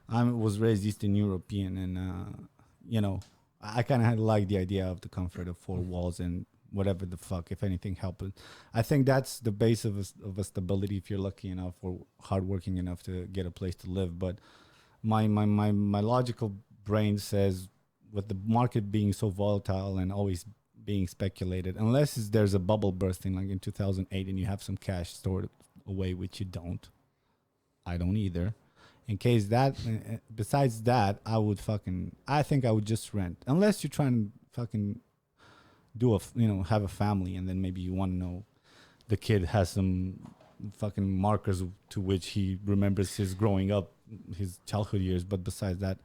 I was raised Eastern European, and I kind of like the idea of the comfort of four walls and whatever the fuck, if anything, helping. I think that's the base of a stability if you're lucky enough or hardworking enough to get a place to live. But my logical brain says, with the market being so volatile and always being speculated, unless there's a bubble bursting like in 2008 and you have some cash stored away, which you don't. I don't either. In case that, besides that, I think I would just rent. Unless you're trying to fucking have a family, and then maybe you want to know the kid has some fucking markers to which he remembers his growing up, his childhood years. But besides that,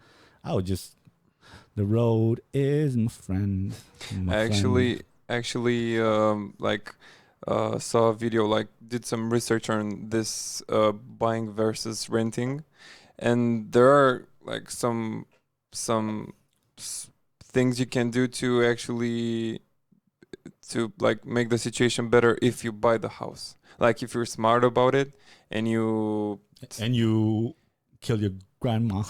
I would just, the road is my friend. Actually, saw a video, did some research on this buying versus renting, and there are some things you can do to actually make the situation better if you buy the house. Like if you're smart about it and you kill your grandma,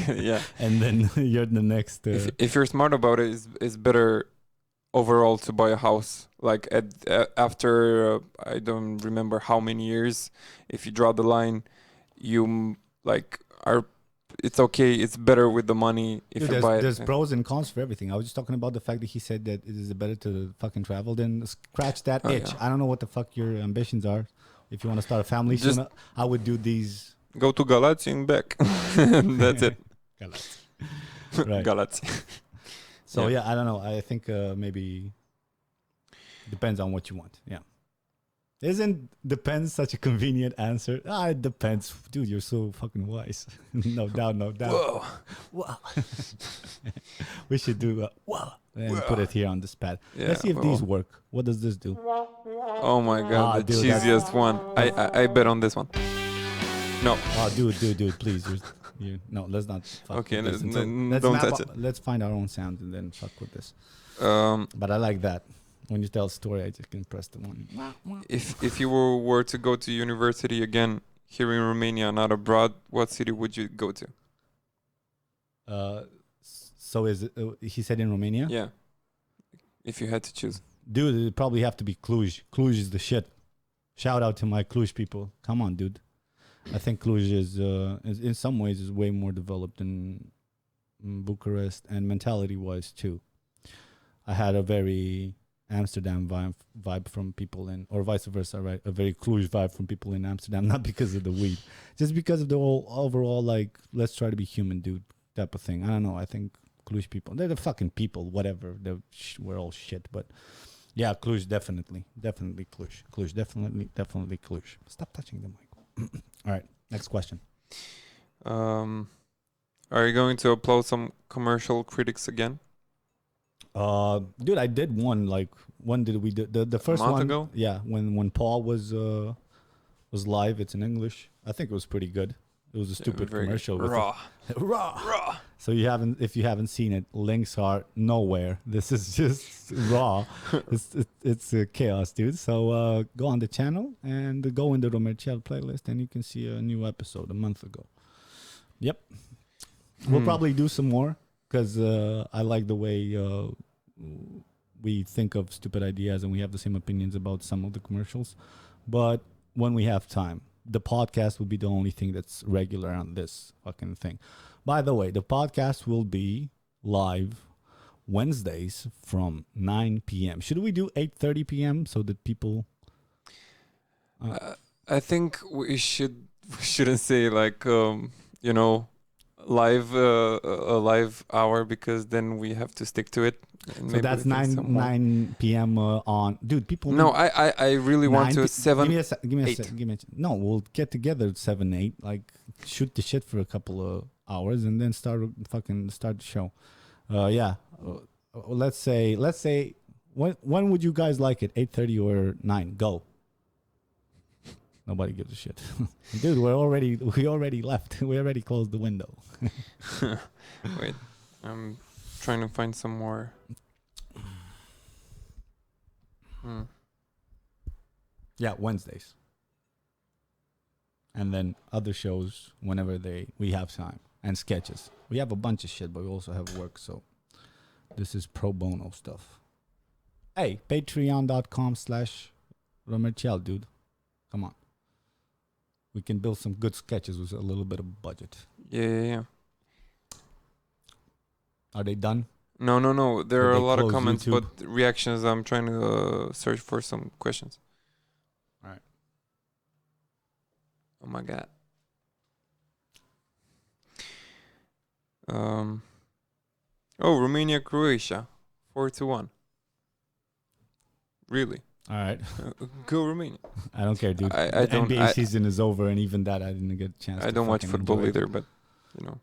yeah, and then you're the next. If you're smart about it, it's better overall to buy a house. After I don't remember how many years, if you draw the line, you are. It's okay. It's better with the money if you buy it. There's pros and cons for everything. I was just talking about the fact that he said that it is better to fucking travel than scratch that itch. Yeah. I don't know what the fuck your ambitions are. If you want to start a family, I would do these. Go to Galați and back. That's it. Galați. Right. Galați. So yeah, I don't know. I think maybe depends on what you want. Yeah. Isn't depends such a convenient answer? It depends. Dude, you're so fucking wise. No doubt. Whoa. We should do whoa. And put it here on this pad. Yeah, let's see if these work. What does this do? Oh my god, the cheesiest one. I bet on this one. No. Oh, dude, please. No, let's not fuck okay, with this. Don't touch it. Let's find our own sound and then fuck with this. But I like that. When you tell a story, I just can press the one. If you were to go to university again here in Romania, not abroad, what city would you go to? So is it? He said in Romania. Yeah. If you had to choose, dude, it'd probably have to be Cluj. Cluj is the shit. Shout out to my Cluj people. Come on, dude. I think Cluj is in some ways is way more developed than Bucharest, and mentality-wise too. I had a very Amsterdam vibe from people or vice versa, right? A very Cluj vibe from people in Amsterdam, not because of the weed, just because of the whole overall, let's try to be human, dude, type of thing. I don't know. I think Cluj people, they're the fucking people, whatever. We're all shit, but yeah, Cluj, definitely Cluj. Cluj, definitely Cluj. Stop touching the mic. All right, next question. Are you going to upload some commercial critics again? Dude, I did one. When did we do the first one? A month ago? Yeah, when Paul was live. It's in English. I think it was pretty good. It was a stupid commercial. Raw. So if you haven't seen it, links are nowhere. This is just raw. It's chaos, dude. So go on the channel and go in the ROMERCIAL playlist, and you can see a new episode a month ago. Yep. We'll probably do some more because I like the way we think of stupid ideas and we have the same opinions about some of the commercials. But when we have time, the podcast will be the only thing that's regular on this fucking thing. By the way, the podcast will be live Wednesdays from 9 p.m. Should we do 8:30 p.m. so that people... I think we shouldn't say like live a live hour, because then we have to stick to it. And So that's 9 p.m. On... Dude, people... No, I really want to 7. Give me a 8. sec. No, we'll get together at 7, 8. Like, shoot the shit for a couple of hours and then start the show. Let's say when would you guys like it? 8:30 or 9? Go. Nobody gives a shit. Dude, we already left. We already closed the window. Wait, I'm trying to find some more. Yeah, Wednesdays. And then other shows whenever we have time. And sketches. We have a bunch of shit, but we also have work, so this is pro bono stuff. Hey, patreon.com/ROMERCIAL, dude. Come on. We can build some good sketches with a little bit of budget. Yeah. Are they done? No. There are a lot of comments, YouTube? but reactions. I'm trying to search for some questions. All right. Oh my god. Romania, Croatia, 4-1. Really? All right. Go Romania. I don't care, dude. I The don't- NBA season is over, and even that I didn't get a chance. I to don't watch fucking football enjoy it. either, but Yeah.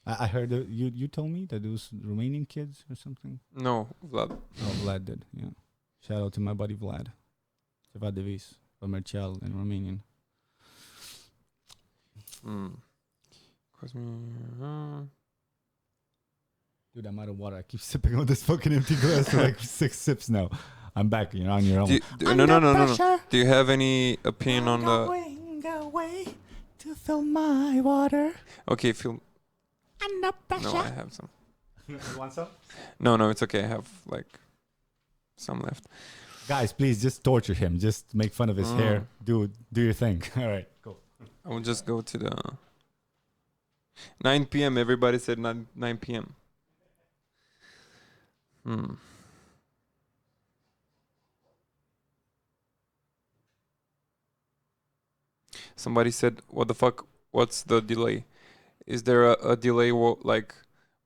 I heard you told me that it was Romanian kids or something. no, Vlad. Oh, Vlad did. Yeah. Shout out to my buddy Vlad. Ceva Devis, ROMERCIAL in Romanian. Dude, I'm out of water. I keep sipping on this fucking empty glass for like 6 sips now. I'm back. You're on your own. No. Do you have any opinion on the? Away to fill my water. Okay, film. Under pressure. No, I have some. You want some? No, it's okay. I have like some left. Guys, please just torture him. Just make fun of his hair. Do your thing. All right, go. I will just go to the 9 p.m. Everybody said 9 p.m. Somebody said, "What the fuck? What's the delay? Is there a delay? Like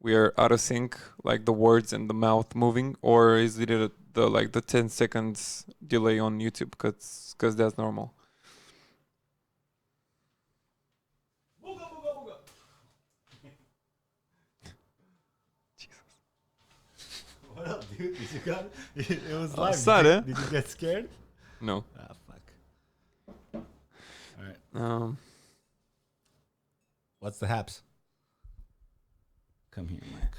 we are out of sync, like the words and the mouth moving, or is it the 10 seconds delay on YouTube? Because that's normal." What up, dude? It was live. Sad, eh? Did you get scared? No. Ah, fuck. All right. What's the haps? Come here, Mike.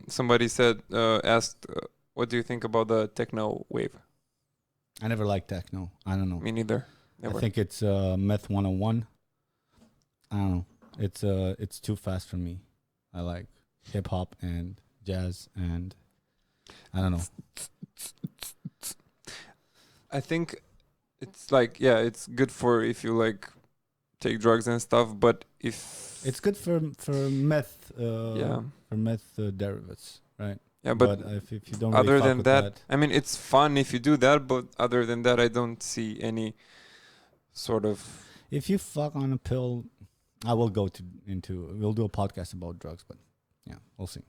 Somebody asked, what do you think about the techno wave? I never liked techno. I don't know. Me neither. Never. I think it's Meth 101. I don't know. It's too fast for me. I like hip hop and jazz and I don't know. I think it's like, yeah, it's good for if you like take drugs and stuff, but if It's good for meth. yeah, For meth derivatives, right? yeah, but if you don't other really fuck than with that, I mean, it's fun if you do that, but other than that, I don't see any sort of. if you fuck on a pill, I will go we'll do a podcast about drugs, but yeah, we'll see.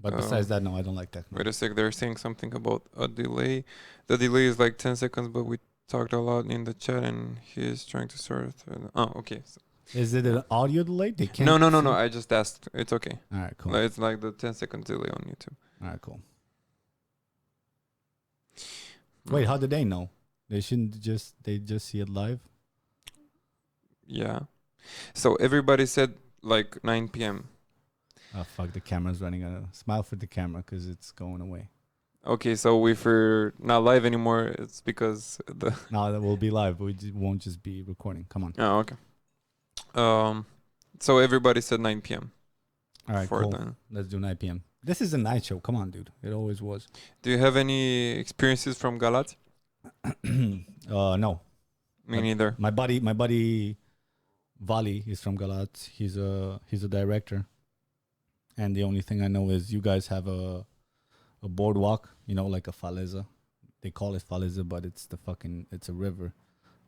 But besides that, no, I don't like techno. Wait a sec, they're saying something about a delay. The delay is like 10 seconds, but we talked a lot in the chat, and he is trying to sort through. Oh, okay. So Is it an audio delay? They can't. no. I just asked. It's okay. All right, cool. Like, it's like the 10-second delay on YouTube. All right, cool. Wait, how did they know? They shouldn't they just see it live? Yeah. So everybody said like 9 p.m. Oh, fuck, the camera's running out. Smile for the camera because it's going away. Okay, so if we're not live anymore, it's because the. No, that will be live. We won't just be recording. Come on. Oh, okay. So everybody said 9 p.m. All right, for cool. then. Let's do 9 p.m. This is a night show. Come on, dude. It always was. Do you have any experiences from Galat? No. Me neither. My buddy Vali is from Galat. He's a director. And the only thing I know is you guys have a boardwalk, like a faleza. They call it faleza, but it's a river.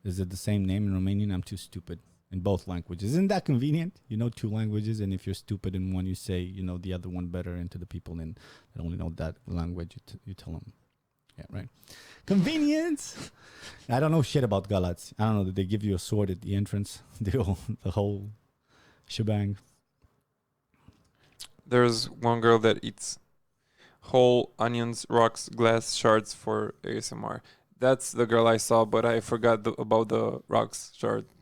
Is it the same name in Romanian? I'm too stupid. In both languages. Isn't that convenient? You know 2 languages, and if you're stupid in one, you say, the other one better, and to the people that only know that language, you tell them. Yeah, right. Convenience! I don't know shit about Galats. I don't know. Did they give you a sword at the entrance? The whole shebang. There's one girl that eats whole onions, rocks, glass shards for ASMR. That's the girl I saw, but I forgot about the rocks,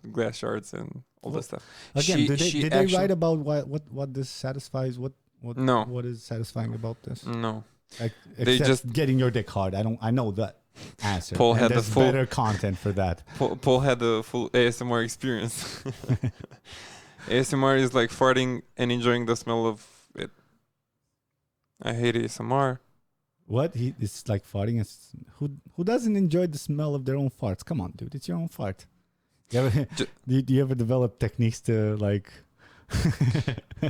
glass shards, and all that stuff. Again, did they write about what this satisfies? No. What is satisfying about this? No. They just getting your dick hard. I know that answer. Paul had the full better content for that. Paul had the full ASMR experience. ASMR is like farting and enjoying the smell of it. I hate ASMR. What? It's like farting. Who doesn't enjoy the smell of their own farts? Come on, dude. It's your own fart. Do you ever develop techniques to like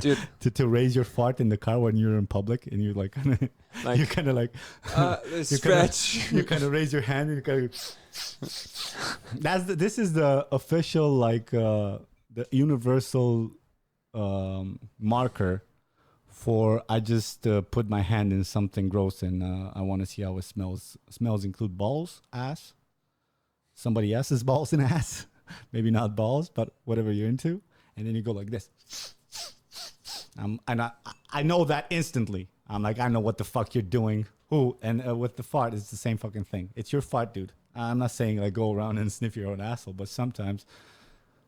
dude. to raise your fart in the car when you're in public and you're like you kind of like stretch. You kind of raise your hand and you kind of this is the official like the universal marker for I just put my hand in something gross and I want to see how it smells. Smells include balls, ass, somebody else's balls and ass. Maybe not balls, but whatever you're into. And then you go like this. And I know that instantly. I'm like, I know what the fuck you're doing. Ooh, and with the fart, it's the same fucking thing. It's your fart, dude. I'm not saying like go around and sniff your own asshole, but sometimes...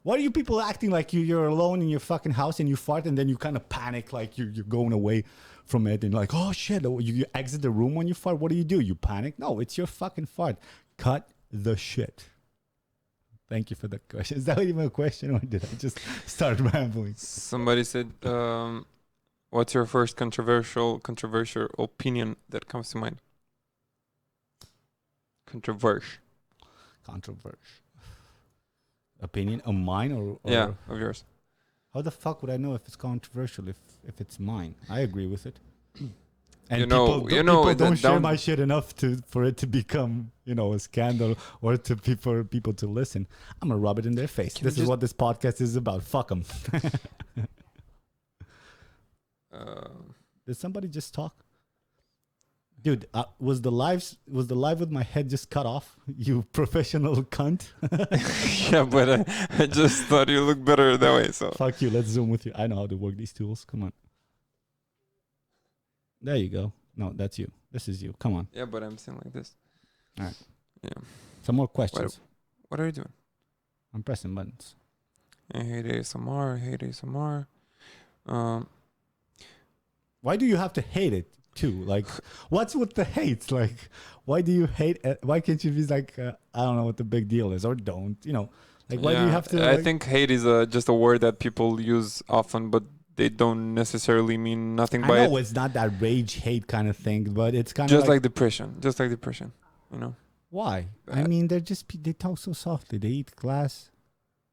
Why are you people acting like you're alone in your fucking house and you fart and then you kind of panic like you're going away from it and like, oh shit, you exit the room when you fart? What do? You panic? No, it's your fucking fart. Cut the shit. Thank you for the question. Is that even a question or did I just start rambling? Somebody said, what's your first controversial opinion that comes to mind? Controversial. Opinion of mine or yeah, of yours. How the fuck would I know if it's controversial if it's mine? I agree with it. And people don't share my shit enough for it to become a scandal or for people to listen. I'm gonna rub it in their face. This is what this podcast is about. Fuck them. Did somebody just talk? Dude, was the live with my head just cut off? You professional cunt. Yeah, but I just thought you looked better that way. So fuck you. Let's zoom with you. I know how to work these tools. Come on. There you go. No, that's you. This is you. Come on. Yeah, but I'm saying like this. All right. Yeah. Some more questions. What are you doing? I'm pressing buttons. I hate ASMR. Why do you have to hate it? Too like what's with the hate? Like why do you hate it? Why can't you be like I don't know what the big deal is or don't like why do you have to I think hate is just a word that people use often but they don't necessarily mean nothing by it. I know it's not that rage hate kind of thing, but it's kind of just like depression why I mean they talk so softly, they eat glass,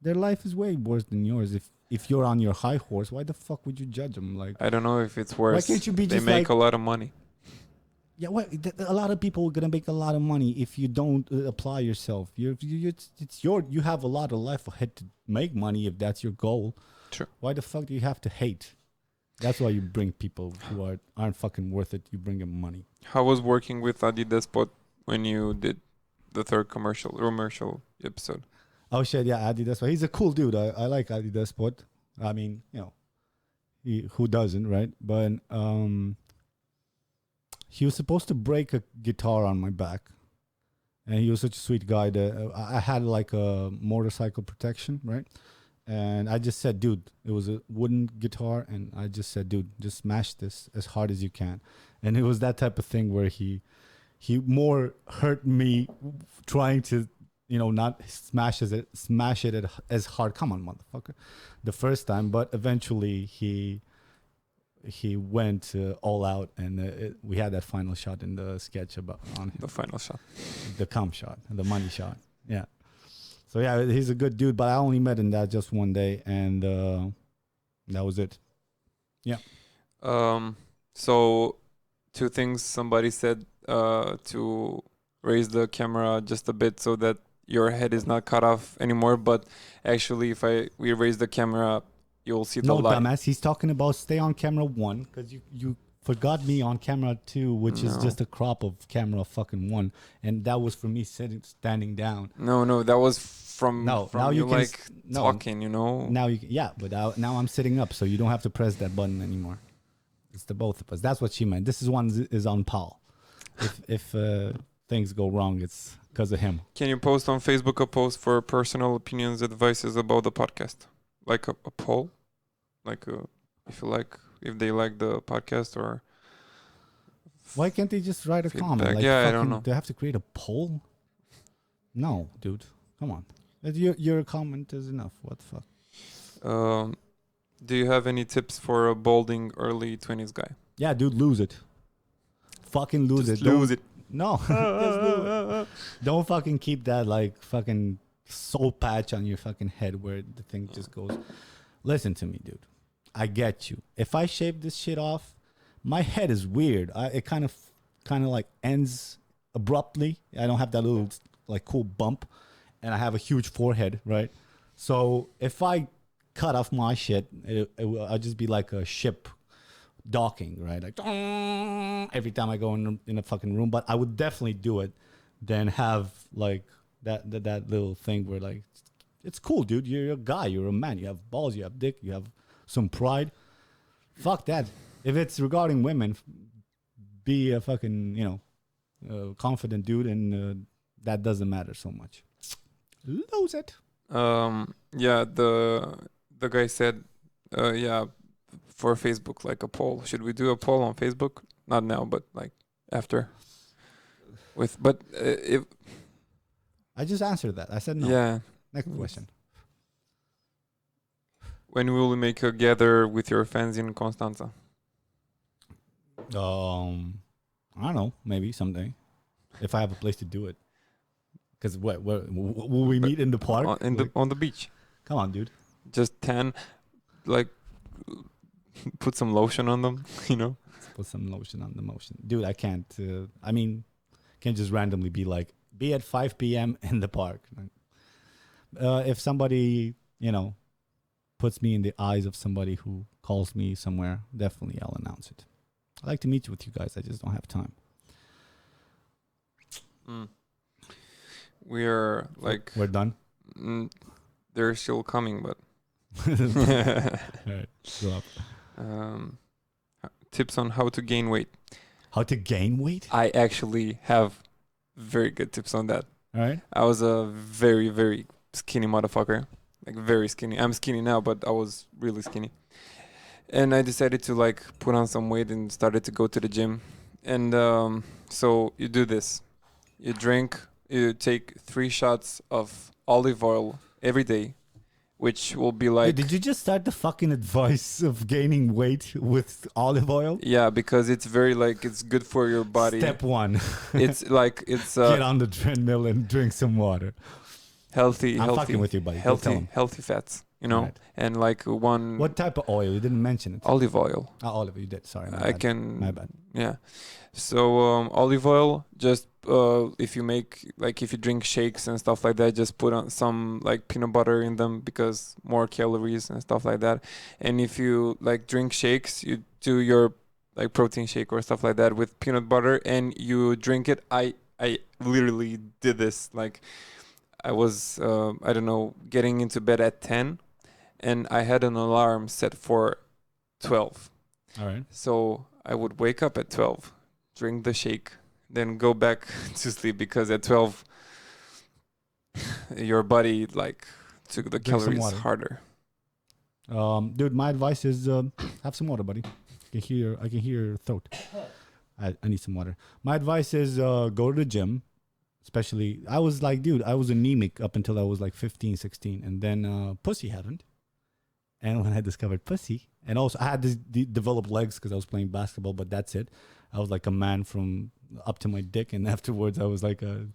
their life is way worse than yours. If you're on your high horse, why the fuck would you judge them? Like I don't know if it's worse. Why can't you be they make a lot of money. Yeah, a lot of people are gonna make a lot of money if you don't apply yourself. You have a lot of life ahead to make money if that's your goal. Sure. Why the fuck do you have to hate? That's why you bring people who aren't fucking worth it. You bring them money. How was working with Adi Despot when you did the third ROMERCIAL episode? Oh shit, yeah, Adi Despot. He's a cool dude. I like Adi Despot. I mean, who doesn't, right? But he was supposed to break a guitar on my back, and he was such a sweet guy that I had like a motorcycle protection, right? And I just said, dude, it was a wooden guitar, and I just said, dude, just smash this as hard as you can. And it was that type of thing where he more hurt me trying to not smash it as hard. Come on, motherfucker. The first time, but eventually he he went all out, and we had that final shot in the sketch about on him. The final shot. The cum shot, the money shot. Yeah. So yeah, he's a good dude, but I only met him that just one day, and that was it. Yeah. So two things somebody said to raise the camera just a bit so that your head is not cut off anymore. But actually, if we raise the camera, you'll see the light. No, dumbass. He's talking about stay on camera 1 because you forgot me on camera 2, which is just a crop of camera fucking 1, and that was for me standing down. No, that was from now you can like talking, you know. Now but now I'm sitting up, so you don't have to press that button anymore. It's the both of us. That's what she meant. This is on Paul. If things go wrong, it's because of him. Can you post on Facebook a post for personal opinions, advices about the podcast, like a poll, like if they like the podcast, or why can't they just write a comment? Like, I don't know. They have to create a poll? No, dude, come on. Your comment is enough. What the fuck? Do you have any tips for a balding early 20s guy? Yeah, dude, lose it. Fucking lose Just it. Lose it. No. Just lose it. Don't fucking keep that like fucking soul patch on your fucking head where the thing just goes. Listen to me, dude. I get you. If I shave this shit off, my head is weird. It kind of like ends abruptly. I don't have that little like cool bump, and I have a huge forehead, right? So if I cut off my shit, I'll just be like a ship docking, right? Like every time I go in a fucking room. But I would definitely do it than have like that little thing where like it's cool, dude. You're a guy. You're a man. You have balls. You have dick. You have some pride. Fuck that. If it's regarding women, be a fucking confident dude, and that doesn't matter so much. Lose it. Yeah, the guy said, for Facebook, like a poll. Should we do a poll on Facebook? Not now, but like after. If I just answered that. I said no. Yeah. Next question. When will we make a gather with your fans in Constanța? I don't know. Maybe someday, if I have a place to do it. Because will we meet in the park? On the beach. Come on, dude. Just tan, like put some lotion on them, you know. Put some lotion on the motion, dude. I can't. Can't just randomly be like, be at 5 p.m. in the park. If somebody puts me in the eyes of somebody who calls me somewhere, definitely I'll announce it. I like to meet with you guys. I just don't have time. We are like we're done. They're still coming, but all right, go up. Tips on how to gain weight. How to gain weight? I actually have very good tips on that. All right. I was a very, very skinny motherfucker. Like very skinny. I'm skinny now, but I was really skinny. And I decided to like put on some weight and started to go to the gym. And so you do this. You take 3 shots of olive oil every day, which will be like... Wait, did you just start the fucking advice of gaining weight with olive oil? Yeah, because it's very like, it's good for your body. Step 1. It's like, it's... Get on the treadmill and drink some water. Healthy. Fucking with you, buddy. Healthy fats, you know? Right. And like one... What type of oil? You didn't mention it. Olive oil. Olive, you did. Sorry. My bad. Yeah. So olive oil, just if you drink shakes and stuff like that, just put on some like peanut butter in them because more calories and stuff like that. And if you like drink shakes, you do your like protein shake or stuff like that with peanut butter and you drink it. I literally did this. Like I was, I don't know, getting into bed at 10 and I had an alarm set for 12. All right. So I would wake up at 12. Drink the shake, then go back to sleep because at 12 your body like took the calories harder. Dude, my advice is have some water, buddy. I can hear your throat. I need some water. My advice is go to the gym. Especially, I was like, dude, I was anemic up until I was like 15, 16. And then pussy happened. And when I discovered pussy, and also I had this developed legs because I was playing basketball, but that's it. I was like a man from up to my dick, and afterwards I was like a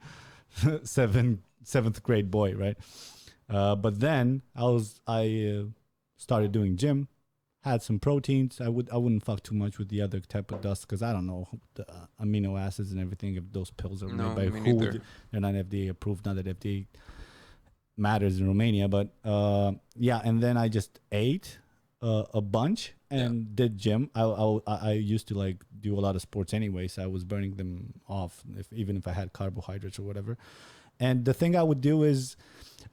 seventh grade boy, right? But then I started doing gym, had some proteins. I wouldn't fuck too much with the other type of dust because I don't know the amino acids and everything. If those pills are made by who, they're not FDA approved. Not that FDA matters in Romania, but yeah. And then I just ate a bunch and did gym. I used to like do a lot of sports anyway, so I was burning them off, even if I had carbohydrates or whatever. And the thing I would do is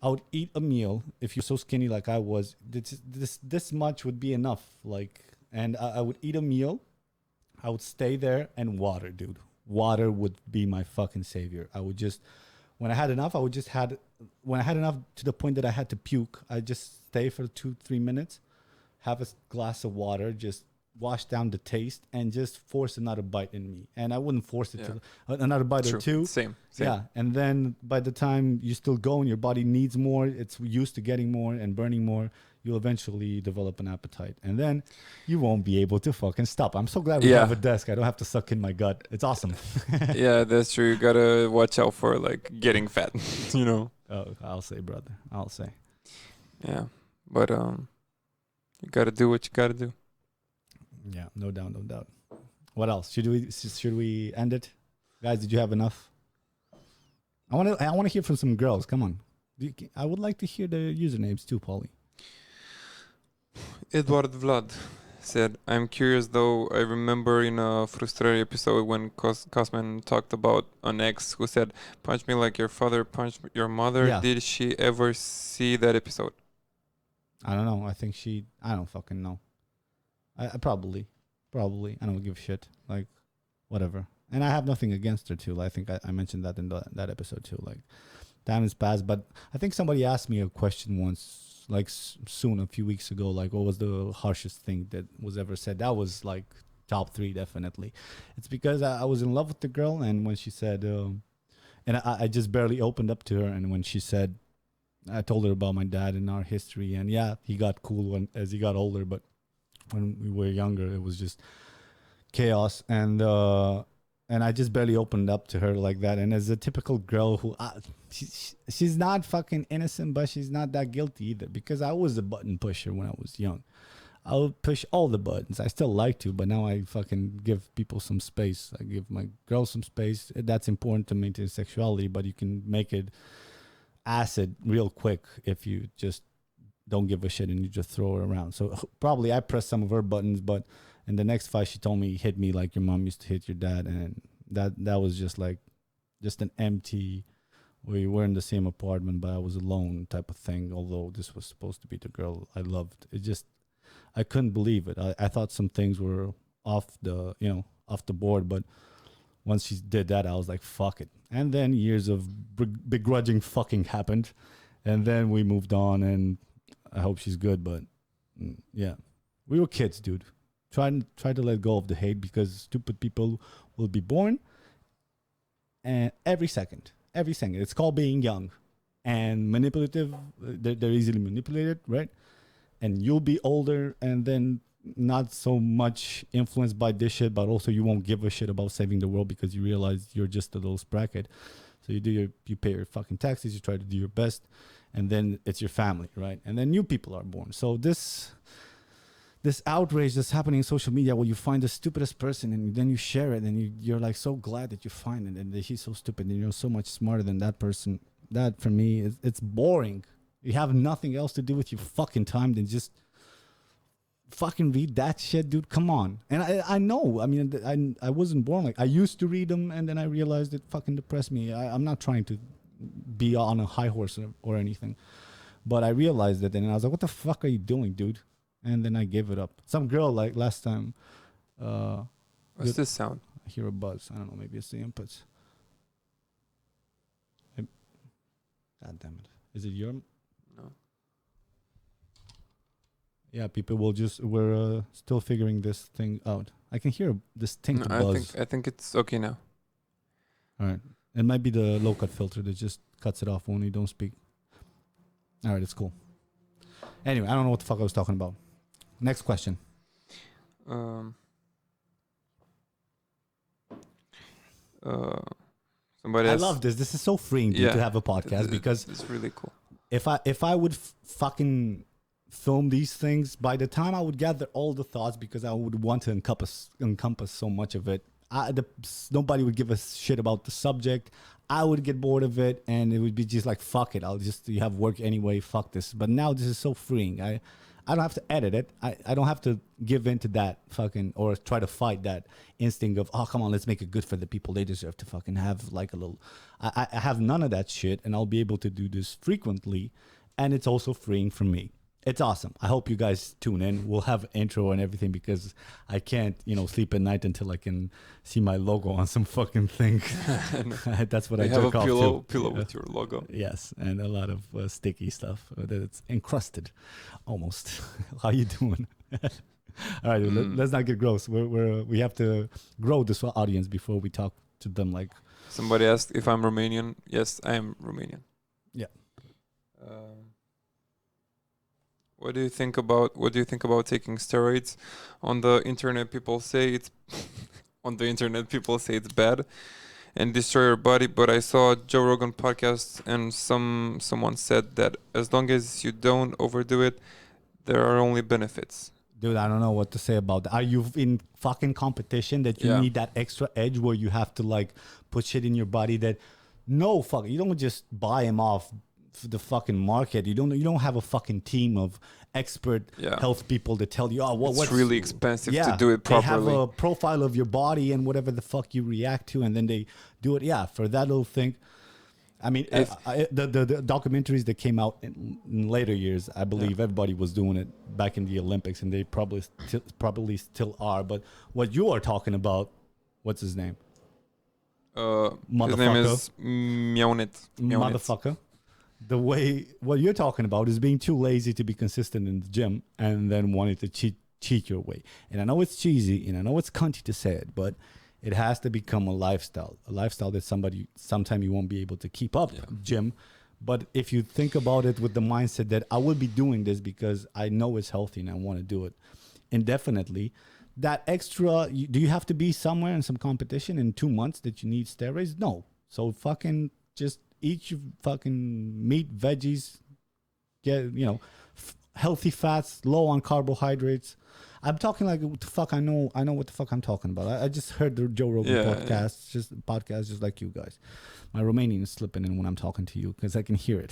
I would eat a meal. If you're so skinny like I was, this much would be enough. Like, and I would eat a meal. I would stay there and water, dude. Water would be my fucking savior. I would just, when I had enough, when I had enough to the point that I had to puke, I just stay for 2-3 minutes, have a glass of water, just wash down the taste, and just force another bite in me. And I wouldn't force it to another bite or two. Same. Yeah. And then by the time you still go and your body needs more, it's used to getting more and burning more, you'll eventually develop an appetite. And then you won't be able to fucking stop. I'm so glad we have a desk. I don't have to suck in my gut. It's awesome. Yeah, that's true. You gotta watch out for like getting fat, you know. Oh, I'll say, brother. I'll say. Yeah. But you gotta do what you gotta do. Yeah, no doubt. What else? Should we end it? Guys, did you have enough? I want to hear from some girls. Come on. I would like to hear the usernames too, Paulie. Edward Vlad said, I'm curious though, I remember in a Frustrări episode when Cosman talked about an ex who said, punch me like your father punched your mother. Yeah. Did she ever see that episode? I don't know. I don't fucking know. I probably. I don't give a shit. Like, whatever. And I have nothing against her too. I think I mentioned that in that episode too. Like, time has passed, but I think somebody asked me a question once, like a few weeks ago, like what was the harshest thing that was ever said? That was like top 3 definitely. It's because I was in love with the girl, and when she said, and I just barely opened up to her, and when she said, I told her about my dad and our history, and yeah, he got cool as he got older, but when we were younger, it was just chaos, and I just barely opened up to her like that. And as a typical girl who, she's not fucking innocent, but she's not that guilty either, because I was a button pusher when I was young. I would push all the buttons. I still like to, but now I fucking give people some space. I give my girl some space. That's important to maintain sexuality, but you can make it acid real quick if you just don't give a shit and you just throw her around. So probably I pressed some of her buttons, but in the next fight she told me, hit me like your mom used to hit your dad. And that was just like an empty, we were in the same apartment but I was alone type of thing, although this was supposed to be the girl I loved. I couldn't believe it. I thought some things were off the board, but once she did that, I was like, fuck it. And then years of begrudging fucking happened, and then we moved on, and I hope she's good, but yeah, we were kids, dude. Try to let go of the hate, because stupid people will be born, and every second. It's called being young and manipulative. They're easily manipulated, right? And you'll be older, and then not so much influenced by this shit, but also you won't give a shit about saving the world because you realize you're just a little sprocket. So you pay your fucking taxes, you try to do your best, and then it's your family, right? And then new people are born. So this outrage that's happening in social media, where you find the stupidest person and then you share it, and you're like so glad that you find it, and that he's so stupid and you're so much smarter than that person. That for me it's boring. You have nothing else to do with your fucking time than just fucking read that shit, dude. Come on. And I know, I mean, I wasn't born like, I used to read them, and then I realized it fucking depressed me. I'm not trying to be on a high horse or anything, but I realized it, and I was like, what the fuck are you doing, dude? And then I gave it up. Some girl, like last time, what's this sound? I hear a buzz. I don't know, maybe it's the inputs. God damn it. Is it your? No. Yeah, people we're still figuring this thing out. I can hear this distinct buzz. I think it's okay now. All right. It might be the low cut filter that just cuts it off when you don't speak. All right, it's cool. Anyway, I don't know what the fuck I was talking about. Next question. Um, somebody I else. love this. This is so freeing, dude, Yeah. to have a podcast because It's really cool. if I would fucking film these things, by the time I would gather all the thoughts, because I would want to encompass so much of it. Nobody would give a shit about the subject. I would get bored of it, and it would be just like, fuck it. You have work anyway. Fuck this. But now this is so freeing. I don't have to edit it. I don't have to give in to that fucking, or try to fight that instinct of, oh, come on, let's make it good for the people. They deserve to fucking have like a little. I have none of that shit, and I'll be able to do this frequently, and it's also freeing for me. It's awesome. I hope you guys tune in. We'll have intro and everything because I can't, sleep at night until I can see my logo on some fucking thing. That's what I have jerk a off pillow to. with your logo. Yes, and a lot of sticky stuff that's encrusted, almost. How you doing? All right, dude, let's not get gross. We have to grow this audience before we talk to them. Like Somebody asked if I'm Romanian. Yes, I am Romanian. Yeah. What do you think about taking steroids? On the internet, people say it's bad and destroy your body. But I saw a Joe Rogan podcast and someone said that as long as you don't overdo it, there are only benefits. Dude, I don't know what to say about that. Are you in fucking competition that you need that extra edge where you have to like put shit in your body that you don't just buy them off the fucking market. You don't have a fucking team of expert health people to tell you, what's really expensive to do it properly. They have a profile of your body and whatever the fuck you react to, and then they do it. Yeah, for that little thing. I mean, the documentaries that came out in later years, I believe everybody was doing it back in the Olympics, and they probably still are. But what you are talking about, what's his name? His name is Miaunet. Motherfucker. What you're talking about is being too lazy to be consistent in the gym and then wanting to cheat your way. And I know it's cheesy and I know it's cunty to say it, but it has to become a lifestyle that sometime you won't be able to keep up gym. But if you think about it with the mindset that I will be doing this because I know it's healthy and I want to do it indefinitely, that extra, do you have to be somewhere in some competition in 2 months that you need steroids? No. So fucking just eat your fucking meat, veggies, get, healthy fats, low on carbohydrates. I'm talking like what the fuck I know what the fuck I'm talking about. I just heard the Joe Rogan podcast, just like you guys. My Romanian is slipping in when I'm talking to you because I can hear it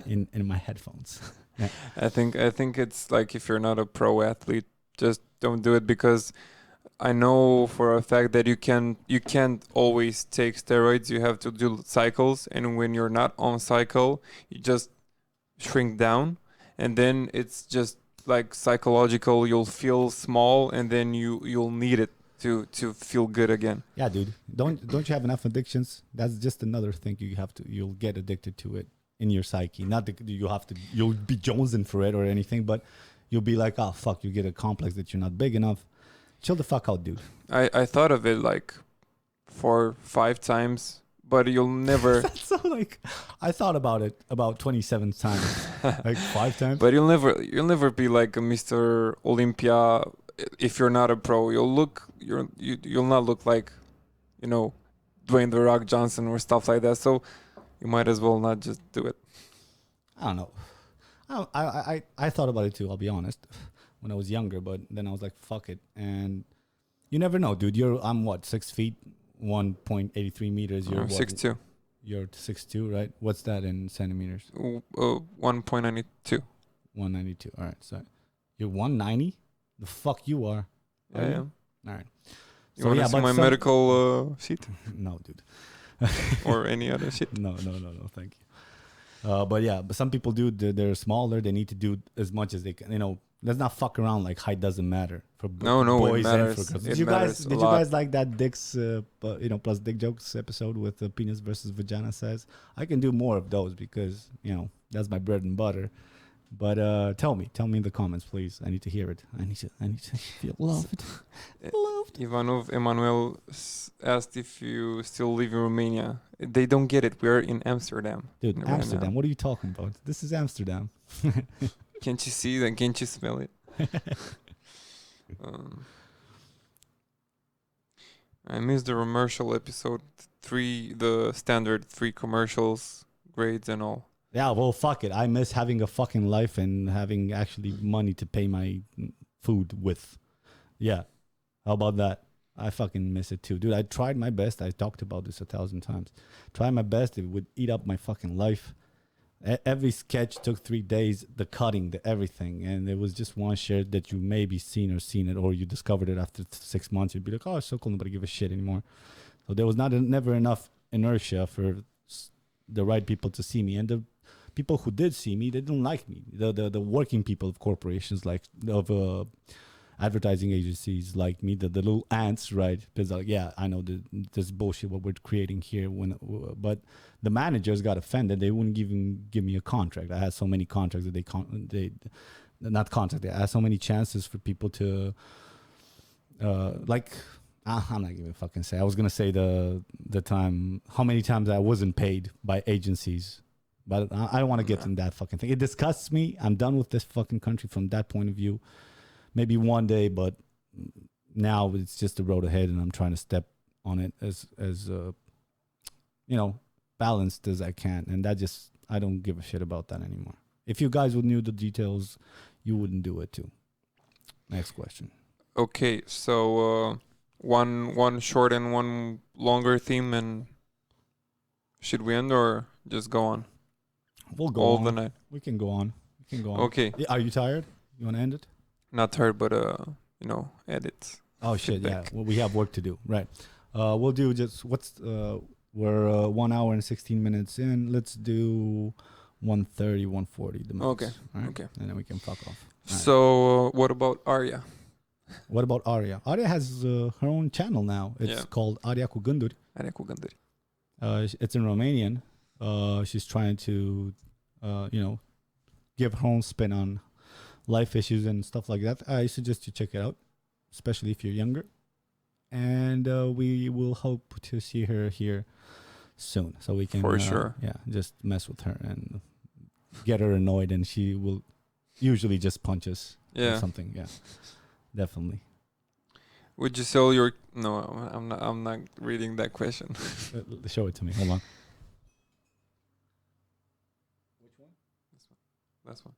in my headphones. Yeah. I think it's like if you're not a pro athlete, just don't do it, because I know for a fact that you can't always take steroids. You have to do cycles, and when you're not on cycle, you just shrink down, and then it's just like psychological. You'll feel small, and then you'll need it to feel good again. Yeah, dude. Don't you have enough addictions? That's just another thing you'll get addicted to it in your psyche. Not that you'll be jonesing for it or anything, but you'll be like, oh fuck, you get a complex that you're not big enough. Chill the fuck out, dude. I thought of it like 4-5 times, but you'll never. So like, I thought about it about 27 times, like 5 times. But you'll never be like a Mr. Olympia if you're not a pro. You'll not look like, Dwayne The Rock Johnson or stuff like that. So you might as well not just do it. I don't know. I thought about it too. I'll be honest. When I was younger, but then I was like, fuck it. And you never know, dude. I'm what, 6 feet, 1.83 meters. You're 6'2". You're 6'2", right? What's that in centimeters? 1.92. 192. All right. So you're 190? The fuck you are. Yeah. All right. You want to see my medical sheet? No, dude. Or any other shit? No. Thank you. But some people do. They're smaller. They need to do as much as they can. Let's not fuck around like height doesn't matter for boys and for girls. Did you guys like that Dick's plus Dick jokes episode with the penis versus vagina size? I can do more of those because that's my bread and butter. But tell me in the comments, please. I need to hear it. I need to feel loved. Ivanov Emanuel asked if you still live in Romania. They don't get it. We're in Amsterdam. Dude, Amsterdam. What are you talking about? This is Amsterdam. Can't you see that? Can't you smell it? I missed the ROMERCIAL episode 3, the standard 3 commercials, grades and all. Yeah, well, fuck it. I miss having a fucking life and having actually money to pay my food with. Yeah. How about that? I fucking miss it too. Dude, I tried my best. I talked about this 1,000 times. Tried my best. It would eat up my fucking life. Every sketch took 3 days, the cutting, the everything. And there was just one shit that you maybe seen it, or you discovered it after 6 months. You'd be like, oh, it's so cool. Nobody give a shit anymore. So there was never enough inertia for the right people to see me. And the people who did see me, they didn't like me. The working people of corporations, like of advertising agencies like me, the little ants, right? Because like, yeah, I know this bullshit what we're creating here. But the managers got offended. They wouldn't even give me a contract. I had so many contracts that they not contract. I had so many chances for people to I'm not even fucking say. I was gonna say the time how many times I wasn't paid by agencies. But I don't want to get in that fucking thing. It disgusts me. I'm done with this fucking country from that point of view. Maybe one day, but now it's just the road ahead, and I'm trying to step on it as balanced as I can. And I don't give a shit about that anymore. If you guys would knew the details, you wouldn't do it too. Next question. Okay, so one short and one longer theme, and should we end or just go on? We'll go all on. The night. We can go on. Okay. Are you tired? You want to end it? Not tired, but edits. Oh shit! Yeah, well, we have work to do. Right. We'll do just we're 1 hour and 16 minutes in. Let's do 1:30, 1:40. The max. Okay. Right? Okay. And then we can fuck off. So what about Arya? What about Arya? Arya has her own channel now. It's called Arya Kugundur. Arya Kugundur. It's in Romanian. She's trying to, give her own spin on life issues and stuff like that. I suggest you check it out, especially if you're younger. And we will hope to see her here soon, so we can for sure, just mess with her and get her annoyed, and she will usually just punch us or something. Yeah, definitely. Would you sell your? No, I'm not reading that question. Show it to me. Hold on. That's one.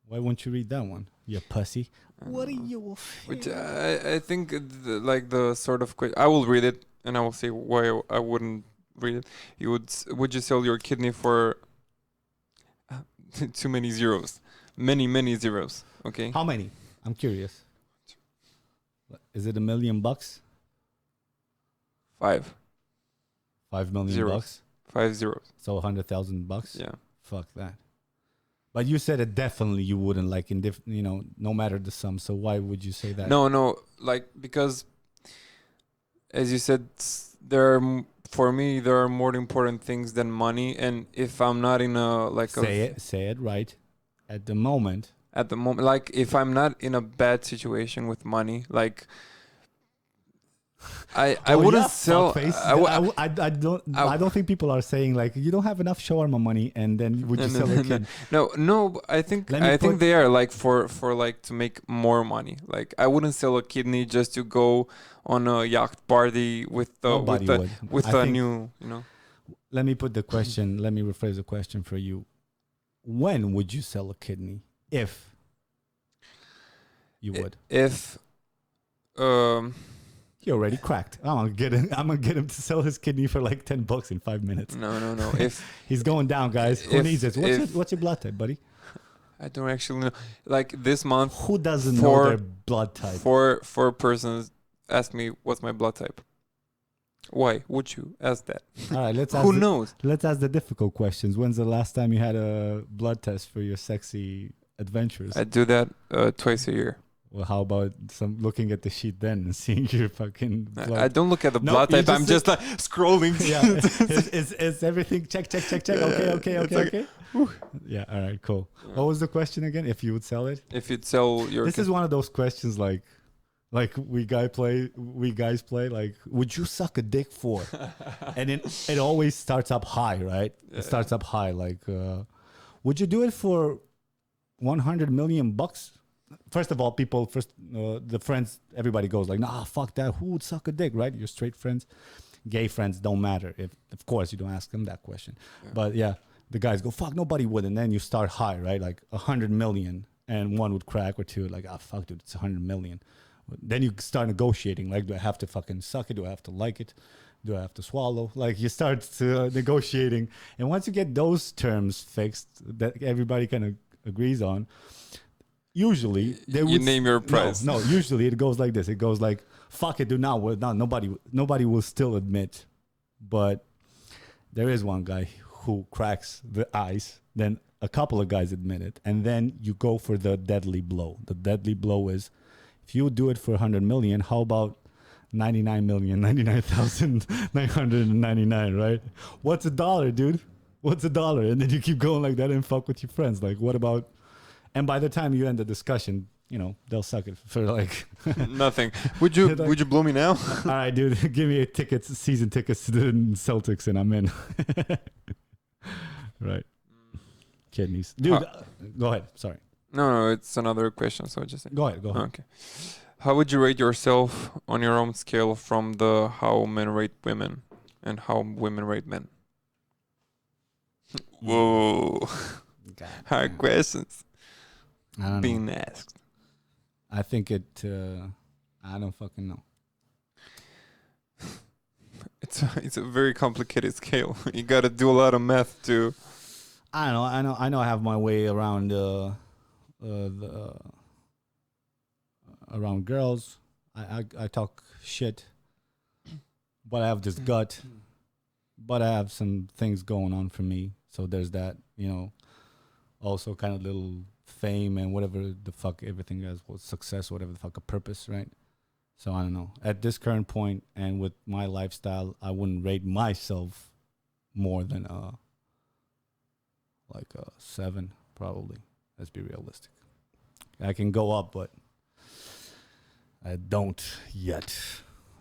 Why won't you read that one, you pussy? What are you? Which I think the sort of question. I will read it and I will say why I wouldn't read it. Would you sell your kidney for too many zeros? Many zeros. Okay. How many? I'm curious. Is it $1 million? 5. 5 million zeros. bucks. 5 zeros. So $100,000. Yeah. Fuck that. But you said it definitely you wouldn't like no matter the sum. So why would you say that? No, because as you said, for me there are more important things than money, and if I'm not in a say it right at the moment, like if I'm not in a bad situation with money, like I wouldn't sell. I don't think people are saying like you don't have enough shawarma money, and then would you sell a kid? No. I think they are like for like to make more money. Like I wouldn't sell a kidney just to go on a yacht party with a new. Let me put the question. Let me rephrase the question for you. When would you sell a kidney? If you would. If he already cracked. I'm gonna get him to sell his kidney for like $10 in 5 minutes. No. If he's going down, guys. Who needs it? What's your blood type, buddy? I don't actually know. Like this month, who doesn't know their blood type? Four persons asked me what's my blood type. Why would you ask that? All right, Who knows? Let's ask the difficult questions. When's the last time you had a blood test for your sexy adventures? I do that twice a year. Well, how about looking at the sheet then and seeing your fucking blood? I don't look at the blood type. I'm just like scrolling. Yeah, is everything check? Okay. Yeah, all right, cool. Yeah. What was the question again? If you would sell it? If you'd sell your... This is one of those questions like we guys play, like, would you suck a dick for? And it always starts up high, right? Yeah. It starts up high, like, would you do it for 100 million bucks. First of all, the friends, everybody goes like, nah, fuck that. Who would suck a dick, right? Your straight friends, gay friends don't matter. If, of course, you don't ask them that question. Yeah. But yeah, the guys go, fuck, nobody would. And then you start high, right? Like 100 million, and one would crack or two. Like, fuck, dude, it's 100 million. Then you start negotiating. Like, do I have to fucking suck it? Do I have to like it? Do I have to swallow? Like, you start negotiating. And once you get those terms fixed that everybody kind of agrees on, usually they would name your price. No, usually it goes like this. It goes like, fuck it, dude, now nobody will still admit. But there is one guy who cracks the ice. Then a couple of guys admit it. And then you go for the deadly blow. The deadly blow is, if you do it for 100 million, how about 99,999,999, right? What's a dollar, dude? What's a dollar? And then you keep going like that and fuck with your friends. Like, what about? And by the time you end the discussion, you know, they'll suck it for like nothing. Would you like, would you blow me now? All right, dude, give me season tickets to the Celtics and I'm in. Right. Kidneys. Dude, go ahead. Sorry. No, it's another question. So just go ahead. Okay. How would you rate yourself on your own scale from the how men rate women and how women rate men? Whoa. Hard questions being asked. I think I don't fucking know. It's a very complicated scale. You got to do a lot of math to. I know. I have my way around around girls. I talk shit, but I have this gut. But I have some things going on for me. So there's that, you know, also kind of little fame and whatever the fuck everything is, success, whatever the fuck, a purpose, right? So I don't know. At this current point and with my lifestyle, I wouldn't rate myself more than like a 7, probably. Let's be realistic. I can go up, but I don't yet.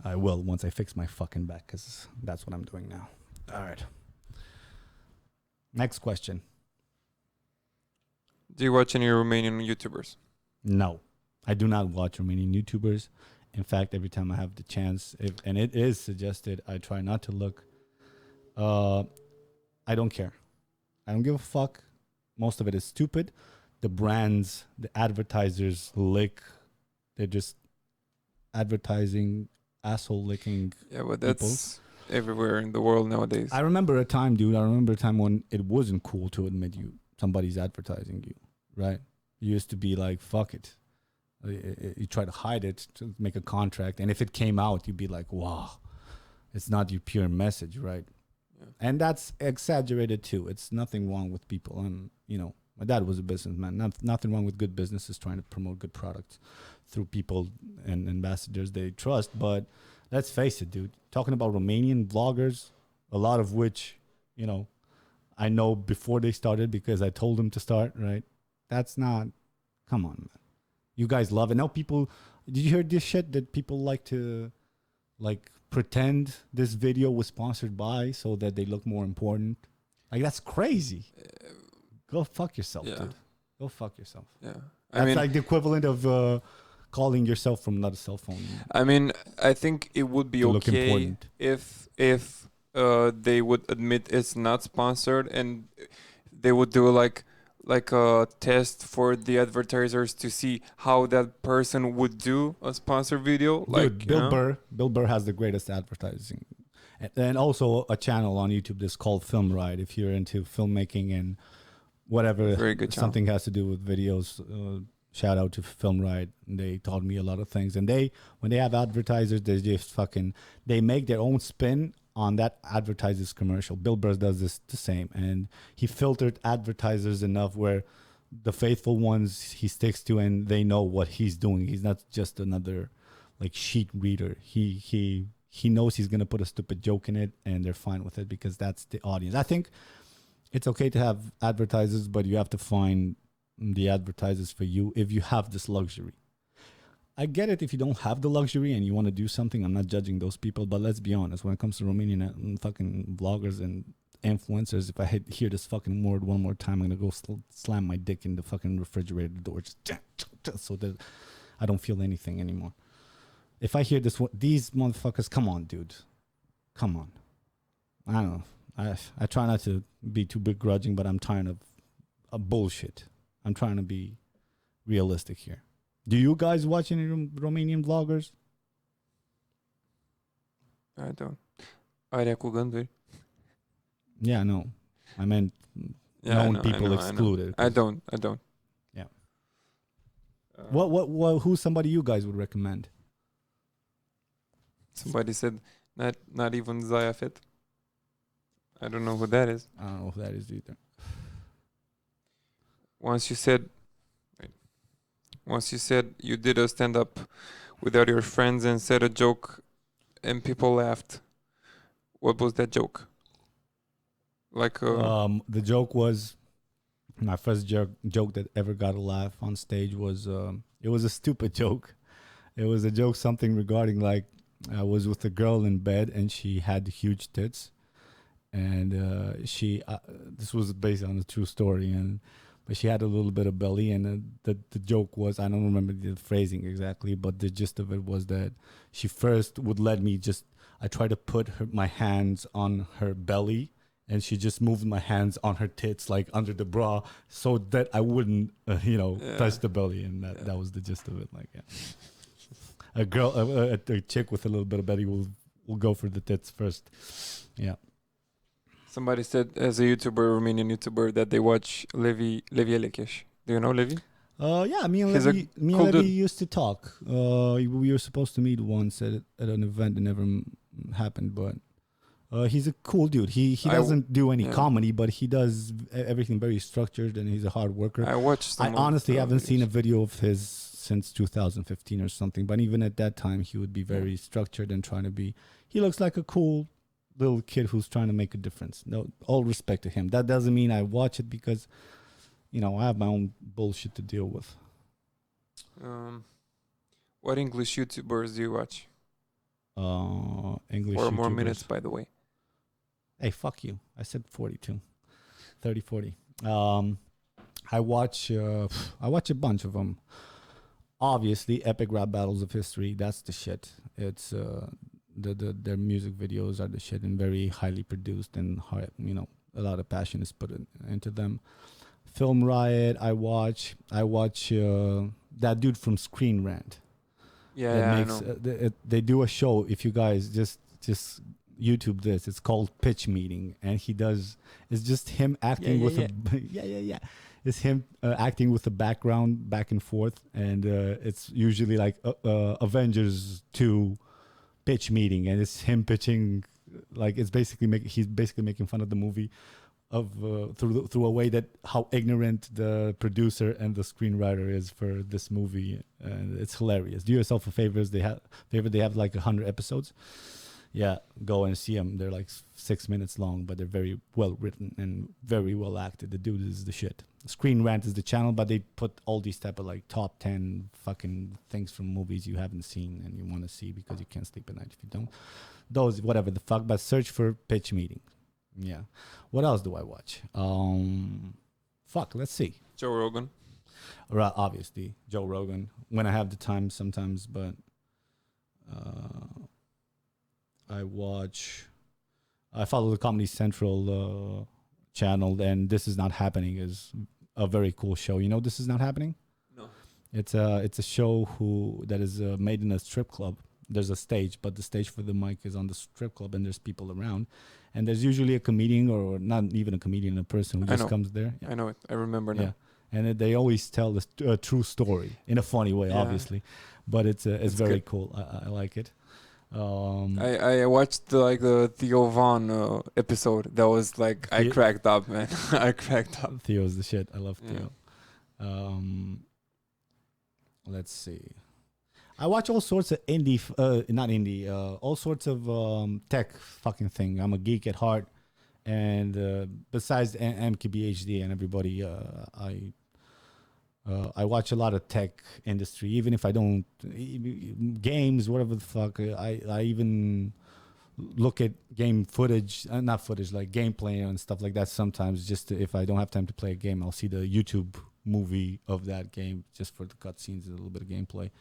I will once I fix my fucking back, because that's what I'm doing now. All right. Next question. Do you watch any Romanian YouTubers? No, I do not watch Romanian YouTubers. In fact, every time I have the chance, and it is suggested, I try not to look. I don't care. I don't give a fuck. Most of it is stupid. The brands, the advertisers lick. They're just advertising, asshole licking. Yeah, but that's everywhere in the world nowadays. I remember a time, dude. I remember a time when it wasn't cool to admit somebody's advertising you, right? You used to be like, fuck it. You try to hide it to make a contract. And if it came out, you'd be like, wow, it's not your pure message, right? Yeah. And that's exaggerated too. It's nothing wrong with people. And, you know, my dad was a businessman. Nothing wrong with good businesses trying to promote good products through people and ambassadors they trust. But let's face it, dude. Talking about Romanian vloggers, a lot of which, you know, I know before they started because I told them to start, right? That's not, come on, man. You guys love it. Now people, did you hear this shit that people like to, like, pretend this video was sponsored by so that they look more important? Like, that's crazy. Go fuck yourself, dude. Go fuck yourself. Yeah. I mean, like the equivalent of calling yourself from not a cell phone. I mean, I think it would be okay if they would admit it's not sponsored and they would do like a test for the advertisers to see how that person would do a sponsored video. Dude, Bill Burr has the greatest advertising. And also a channel on YouTube that's called Film Ride. If you're into filmmaking and whatever, very good something has to do with videos, shout out to Film Ride. They taught me a lot of things. And when they have advertisers, they just they make their own spin on that advertiser's commercial. Bill Burr does this the same. And he filtered advertisers enough where the faithful ones he sticks to and they know what he's doing. He's not just another like sheet reader. He knows he's going to put a stupid joke in it and they're fine with it because that's the audience. I think it's okay to have advertisers, but you have to find the advertisers for you if you have this luxury. I get it if you don't have the luxury and you want to do something. I'm not judging those people, but let's be honest. When it comes to Romanian fucking vloggers and influencers. If I hear this fucking word one more time, I'm gonna go slam my dick in the fucking refrigerator door, just so that I don't feel anything anymore. If I hear this, these motherfuckers, come on, dude, come on. I don't know. I try not to be too begrudging, but I'm tired of bullshit. I'm trying to be realistic here. Do you guys watch any Romanian vloggers? I don't. Are cu gânduri. Yeah, no. I meant known people excluded. I don't. Yeah. What? Who's somebody you guys would recommend? Somebody said not even Zayafet. I don't know who that is. I don't know who that is either. Once you said you did a stand-up without your friends and said a joke and people laughed. What was that joke? Like the joke was my first joke that ever got a laugh on stage was it was a stupid joke. It was a joke something regarding like I was with a girl in bed and she had huge tits, and she this was based on a true story, but she had a little bit of belly, and the joke was, I don't remember the phrasing exactly, but the gist of it was that she first would let me I tried to put my hands on her belly, and she just moved my hands on her tits, like under the bra, so that I wouldn't, touch the belly, and that was the gist of it. Like, yeah. A chick with a little bit of belly will go for the tits first. Yeah. Somebody said as a Romanian YouTuber, that they watch Levi Elekesh. Do you know Levi? Yeah, me and Levi used to talk. We were supposed to meet once at an event that never happened, but he's a cool dude. He doesn't do any comedy, but he does everything very structured, and he's a hard worker. I honestly haven't seen a video of his since 2015 or something, but even at that time, he would be very structured and trying to be. He looks like a cool little kid who's trying to make a difference. No, all respect to him. That doesn't mean I watch it because, I have my own bullshit to deal with. What English YouTubers do you watch? English 4 YouTubers. more minutes, by the way. Hey, fuck you. I said 42. 30, 40. I watch a bunch of them. Obviously, epic rap battles of history. That's the shit. It's their music videos are the shit and very highly produced, and a lot of passion is put into them. Film Riot. I watch that dude from Screen Rant. I know. They do a show. If you guys just YouTube this, it's called Pitch Meeting, and it's just him acting It's him acting with the background back and forth, and it's usually like Avengers 2 pitch meeting, and it's him pitching, like he's basically making fun of the movie of through a way that how ignorant the producer and the screenwriter is for this movie, and it's hilarious. Do yourself a favor. They have like 100 episodes. Yeah, go and see them. They're like 6 minutes long, but they're very well written and very well acted. The dude is the shit. Screen Rant is the channel, but they put all these type of like top 10 fucking things from movies you haven't seen and you want to see because you can't sleep at night if you don't. Those, whatever the fuck, but search for Pitch Meeting. Yeah. What else do I watch? Let's see. Joe Rogan. Obviously, Joe Rogan. When I have the time sometimes, but I follow the Comedy Central channel, and This Is Not Happening is a very cool show. This Is Not Happening? No. It's a show that is made in a strip club. There's a stage, but the stage for the mic is on the strip club, and there's people around. And there's usually a comedian, or not even a comedian, a person who just comes there. Yeah. I know it. I remember now. Yeah. And they always tell a true story in a funny way, obviously. But it's very good. Cool. I like it. I watched the Theo Von episode. That was like I cracked up, man. I cracked up. Theo's the shit. I love Theo. Let's see. I watch all sorts of all sorts of tech fucking thing. I'm a geek at heart, and besides MKBHD and everybody, I watch a lot of tech industry, even if I don't games, whatever the fuck. I even look at game footage, not footage, like gameplay and stuff like that. Sometimes, if I don't have time to play a game, I'll see the YouTube movie of that game just for the cutscenes and a little bit of gameplay,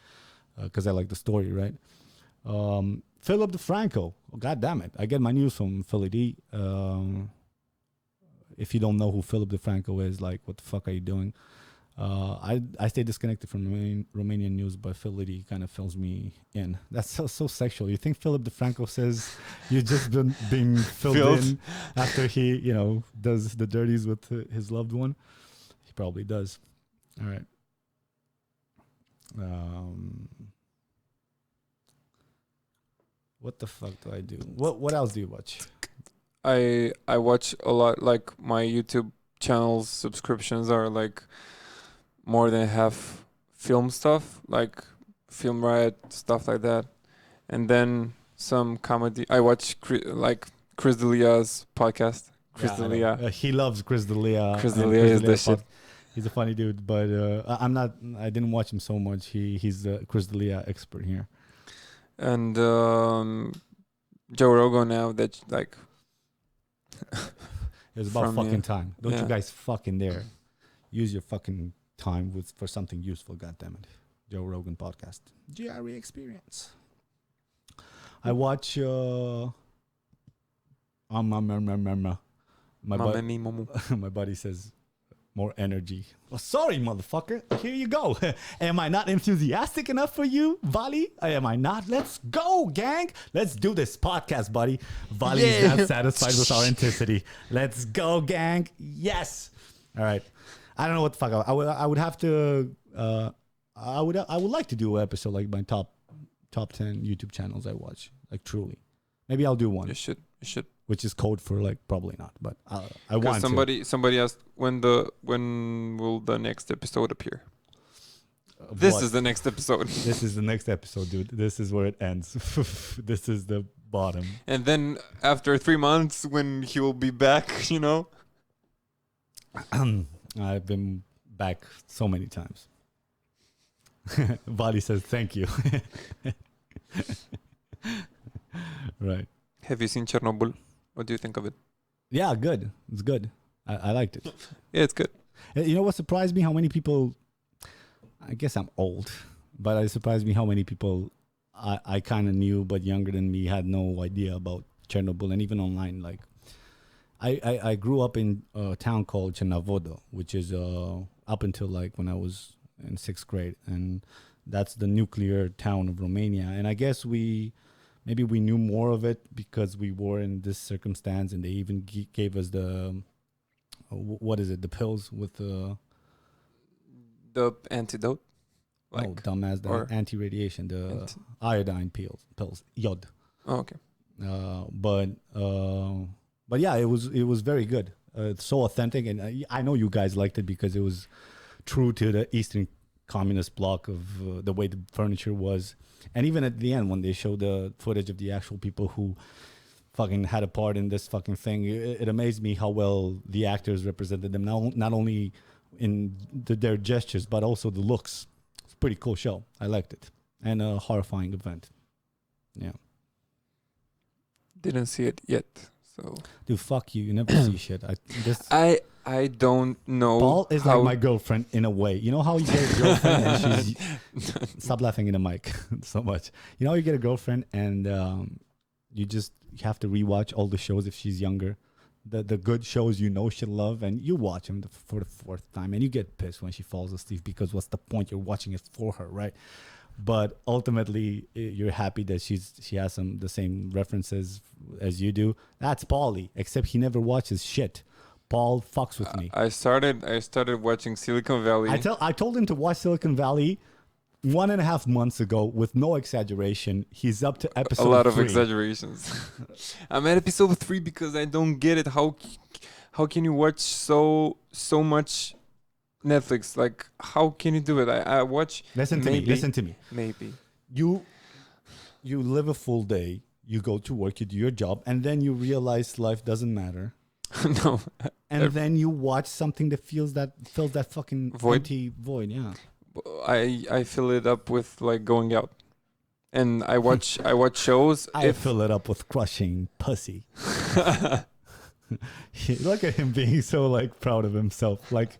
because I like the story, right? Philip DeFranco, God damn it, I get my news from Philly D. If you don't know who Philip DeFranco is, like, what the fuck are you doing? I stay disconnected from Romanian news, but Philly D kind of fills me in. That's so sexual. You think Philip DeFranco says you've just been being filled in after he, does the dirties with his loved one? He probably does. All right. What the fuck do I do? What else do you watch? I watch a lot. Like my YouTube channel's subscriptions are like more than half film stuff, like Film Riot, stuff like that, and then some comedy. I watch like Chris D'Elia's podcast. Chris D'Elia. He loves Chris D'Elia. Chris D'Elia is the shit. He's a funny dude, but I didn't watch him so much. He's the Chris D'Elia expert here. And Joe Rogan now, that like it's about fucking time. Don't you guys fucking dare use your fucking time for something useful, goddammit. Joe Rogan podcast. GRE experience. I watch my buddy says more energy. Oh, sorry, motherfucker. Here you go. Am I not enthusiastic enough for you, Vali? Am I not? Let's go, gang. Let's do this podcast, buddy. Vali is not satisfied with our intensity. Let's go, gang. Yes. All right. I don't know what the fuck. I would have to. I would like to do an episode like my top 10 YouTube channels I watch. Like truly, maybe I'll do one. You should. Which is code for like probably not, but I want to. Somebody asked when will the next episode appear? This is the next episode. This is the next episode, dude. This is where it ends. This is the bottom. And then after 3 months, when he will be back, I've been back so many times. Vali says thank you. Right. Have you seen Chernobyl? What do you think of it? Yeah, good. It's good. I liked it. Yeah, it's good. You know what surprised me? How many people... I guess I'm old, but it surprised me how many people I kind of knew, but younger than me, had no idea about Chernobyl. And even online, like... I grew up in a town called Chernobyl, which is up until like when I was in 6th grade. And that's the nuclear town of Romania. And I guess maybe we knew more of it because we were in this circumstance, and they even gave us the the pills with the antidote, dumbass, the anti-radiation, the iodine pills, iod. Oh, okay. But yeah, it was very good. It's so authentic, and I know you guys liked it because it was true to the Eastern Communist bloc of the way the furniture was. And even at the end, when they showed the footage of the actual people who fucking had a part in this fucking thing, it amazed me how well the actors represented them, not only in their gestures, but also the looks. It's a pretty cool show. I liked it. And a horrifying event. Yeah. Didn't see it yet, so... Dude, fuck you. You never see shit. I don't know. Paul is like my girlfriend in a way. You know how you get a girlfriend and she's... Stop laughing in the mic so much. You know how you get a girlfriend and you have to rewatch all the shows if she's younger. The good shows she'll love, and you watch them for the 4th time, and you get pissed when she falls asleep because what's the point? You're watching it for her, right? But ultimately, you're happy that she has the same references as you do. That's Paulie, except he never watches shit. Paul fucks with me. I started watching Silicon Valley. I told him to watch Silicon Valley 1.5 months ago with no exaggeration. He's up to episode 3. A lot of exaggerations. I'm at episode 3 because I don't get it. How can you watch so much Netflix? Like, how can you do it? I watch... Listen to me. Maybe. You live a full day. You go to work. You do your job. And then you realize life doesn't matter. No. And then you watch something that fills that fucking void. empty void. Yeah. I fill it up with like going out. and I watch shows. I fill it up with crushing pussy. Look at him being so like proud of himself. Like,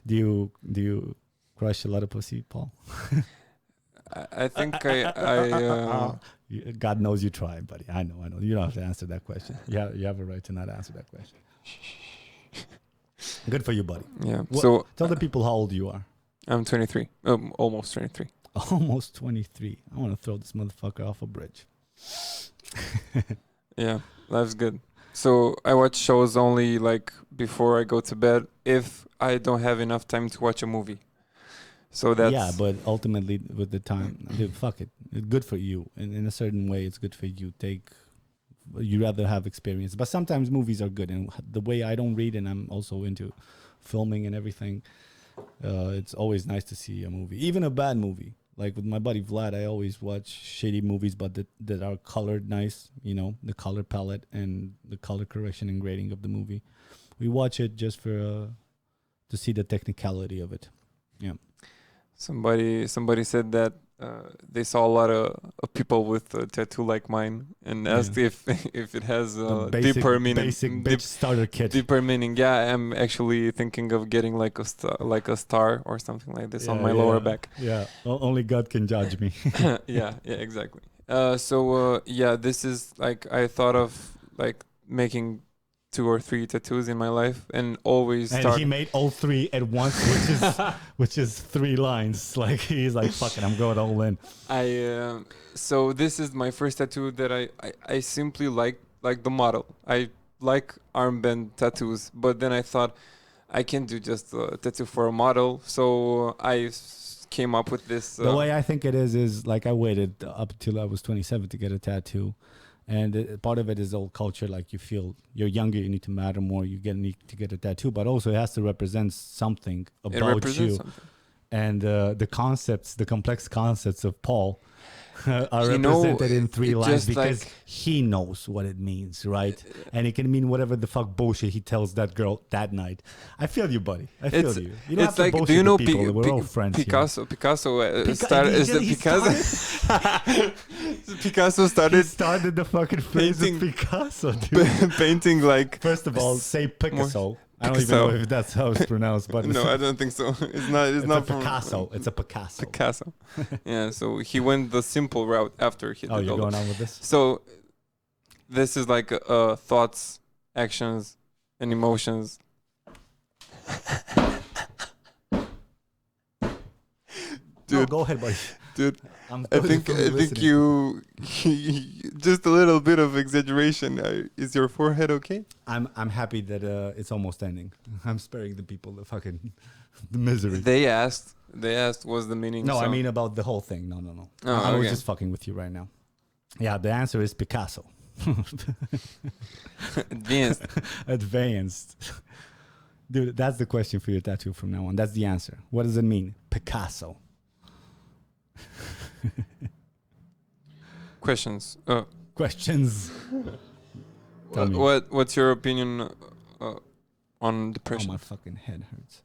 do you crush a lot of pussy, Paul? I think I God knows you try, buddy. I know. You don't have to answer that question. Yeah, you have a right to not answer that question. Good for you, buddy. yeah. What, So tell the people how old you are. I'm 23. Almost 23. Almost 23. I want to throw this motherfucker off a bridge. Yeah, life's good. So I watch shows only like before I go to bed if I don't have enough time to watch a movie. So that's Yeah, but ultimately with the time, dude, fuck it. It's good for you. In a certain way, it's good for you. You rather have experience. But sometimes movies are good. And the way I don't read, and I'm also into filming and everything, it's always nice to see a movie. Even a bad movie. Like with my buddy Vlad, I always watch shitty movies, but that are colored nice, the color palette and the color correction and grading of the movie. We watch it just for to see the technicality of it. Yeah. somebody said that they saw a lot of people with a tattoo like mine and asked if it has deeper meaning. Basic bitch starter kit. Deeper meaning. Yeah, I'm actually thinking of getting like a star or something like this on my lower back. Yeah, only God can judge me. yeah, exactly. This is like I thought of like making 2 or 3 tattoos in my life and always and he made all 3 at once, which is 3 lines. Like he's like, fuck it, I'm going all in. So this is my first tattoo that I simply like the model. I like armband tattoos, but then I thought I can do just a tattoo for a model, so I came up with this. The way I think it is like I waited up till I was 27 to get a tattoo. And part of it is old culture. Like you feel you're younger, you need to matter more. You need to get a tattoo, but also it has to represent something about you. Something. And the complex concepts of Paul are represented in 3 lines because like, he knows what it means, right? And it can mean whatever the fuck bullshit he tells that girl that night. I feel you, buddy. I feel you. You don't have to like, bullshit do you know people. We're all friends Picasso? Here. Picasso Picasso started. He started the fucking phrase of Picasso, dude. Painting like. First of all, say Picasso. I don't even know if that's how it's pronounced, but no, I don't think so. It's not. It's not a Picasso. It's a Picasso. Picasso. Yeah. So he went the simple route after he. Oh, you're going on with this? So, this is like thoughts, actions, and emotions. Dude, no, go ahead, buddy. Dude, I think you just a little bit of exaggeration. Is your forehead okay? I'm happy that it's almost ending. I'm sparing the people the misery. They asked what's the meaning. No, I mean about the whole thing. No. Oh, I was just fucking with you right now. Yeah, the answer is Picasso. Advanced. Dude, that's the question for your tattoo from now on. That's the answer. What does it mean? Picasso. Questions. Questions. What's your opinion on depression? Oh, my fucking head hurts.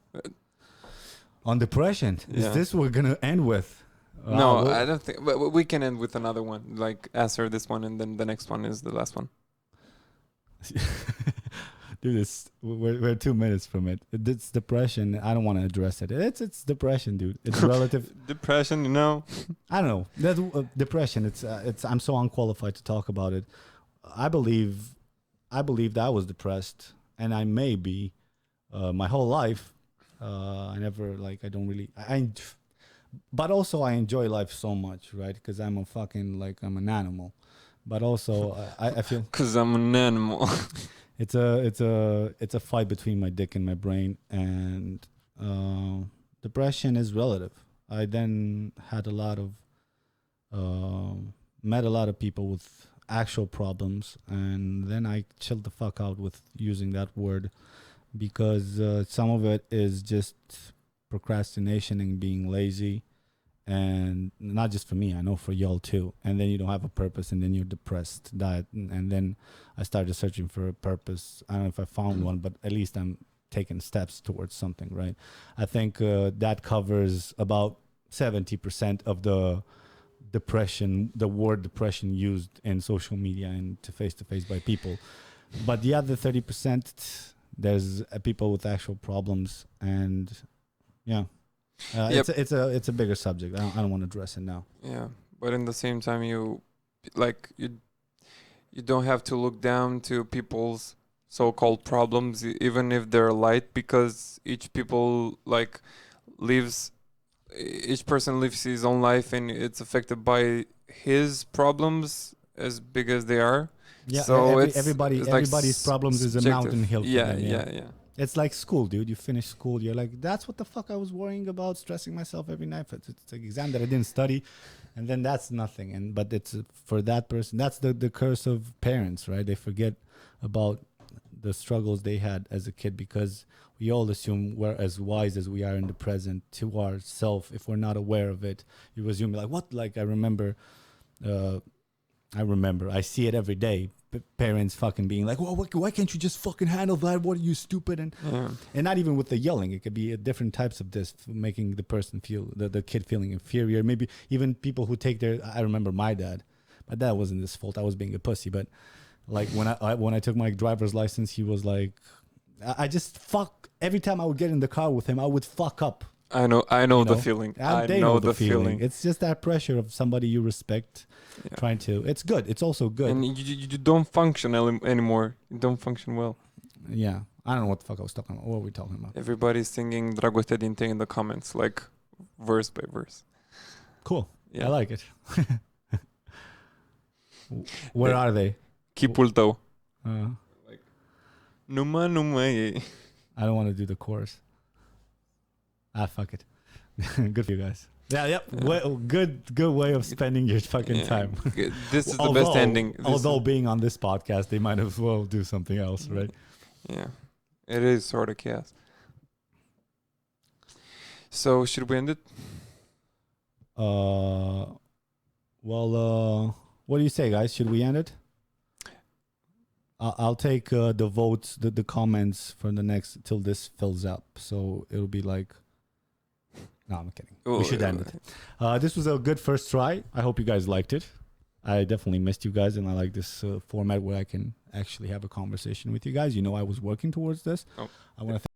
On depression? Is this what we're gonna end with? No, I don't think. But we can end with another one. Like answer this one, and then the next one is the last one. Dude, we're 2 minutes from it. It's depression. I don't want to address it. It's depression, dude. It's relative. Depression, I don't know. That's depression. It's. I'm so unqualified to talk about it. I believe that I was depressed, and I may be my whole life. I never like. I don't really. But also I enjoy life so much, right? Because I'm I'm an animal. But also I feel. Because I'm an animal. It's a fight between my dick and my brain, and depression is relative. I then had met a lot of people with actual problems, and then I chilled the fuck out with using that word because some of it is just procrastination and being lazy, and not just for me, I know for y'all too. And then you don't have a purpose, and then you're depressed. And then I started searching for a purpose. I don't know if I found one, but at least I'm taking steps towards something, right? I think that covers about 70% of depression, the word depression used in social media and to face by people. But the other 30%, there's people with actual problems, and yeah, Yep. it's a bigger subject. I don't want to address it now. Yeah, but in the same time, you don't have to look down to people's so-called problems, even if they're light, because each person lives his own life, and it's affected by his problems as big as they are. Yeah, so everybody's problems is a mountain hill. Yeah, them, yeah. It's like school, dude. You finish school, you're like, that's what the fuck I was worrying about, stressing myself every night for. It's an exam that I didn't study, and then that's nothing. But it's for that person. That's the curse of parents, right? They forget about the struggles they had as a kid, because we all assume we're as wise as we are in the present to ourselves. If we're not aware of it, you assume like, what? Like I remember, I see it every day. Parents fucking being like, well, why can't you just fucking handle that? What are you, stupid? And not even with the yelling. It could be different types of this, making the person feel, the kid feeling inferior. Maybe even people who take I remember my dad wasn't his fault. I was being a pussy. But like when I took my driver's license, he was like, I just every time I would get in the car with him, I would fuck up. I know the feeling. I know the feeling. It's just that pressure of somebody you respect. Yeah. Trying to, it's good. It's also good. And you don't function anymore. You don't function well. Yeah. I don't know what the fuck I was talking about. What were we talking about? Everybody's singing Dragoste din te in the comments, like verse by verse. Cool. Yeah. I like it. Where are they? Chipul tău. Like, Numai. I don't want to do the chorus. Fuck it. Good for you guys. Yeah. Good way of spending your fucking time. This is the best ending. Although being on this podcast, they might as well do something else, right? Yeah. It is sort of chaos. So, should we end it? Well, what do you say, guys? Should we end it? I'll take the votes, the comments for the next till this fills up. So it'll be like. No, I'm kidding. We should end it. This was a good first try. I hope you guys liked it. I definitely missed you guys, and I like this format where I can actually have a conversation with you guys. I was working towards this. I want to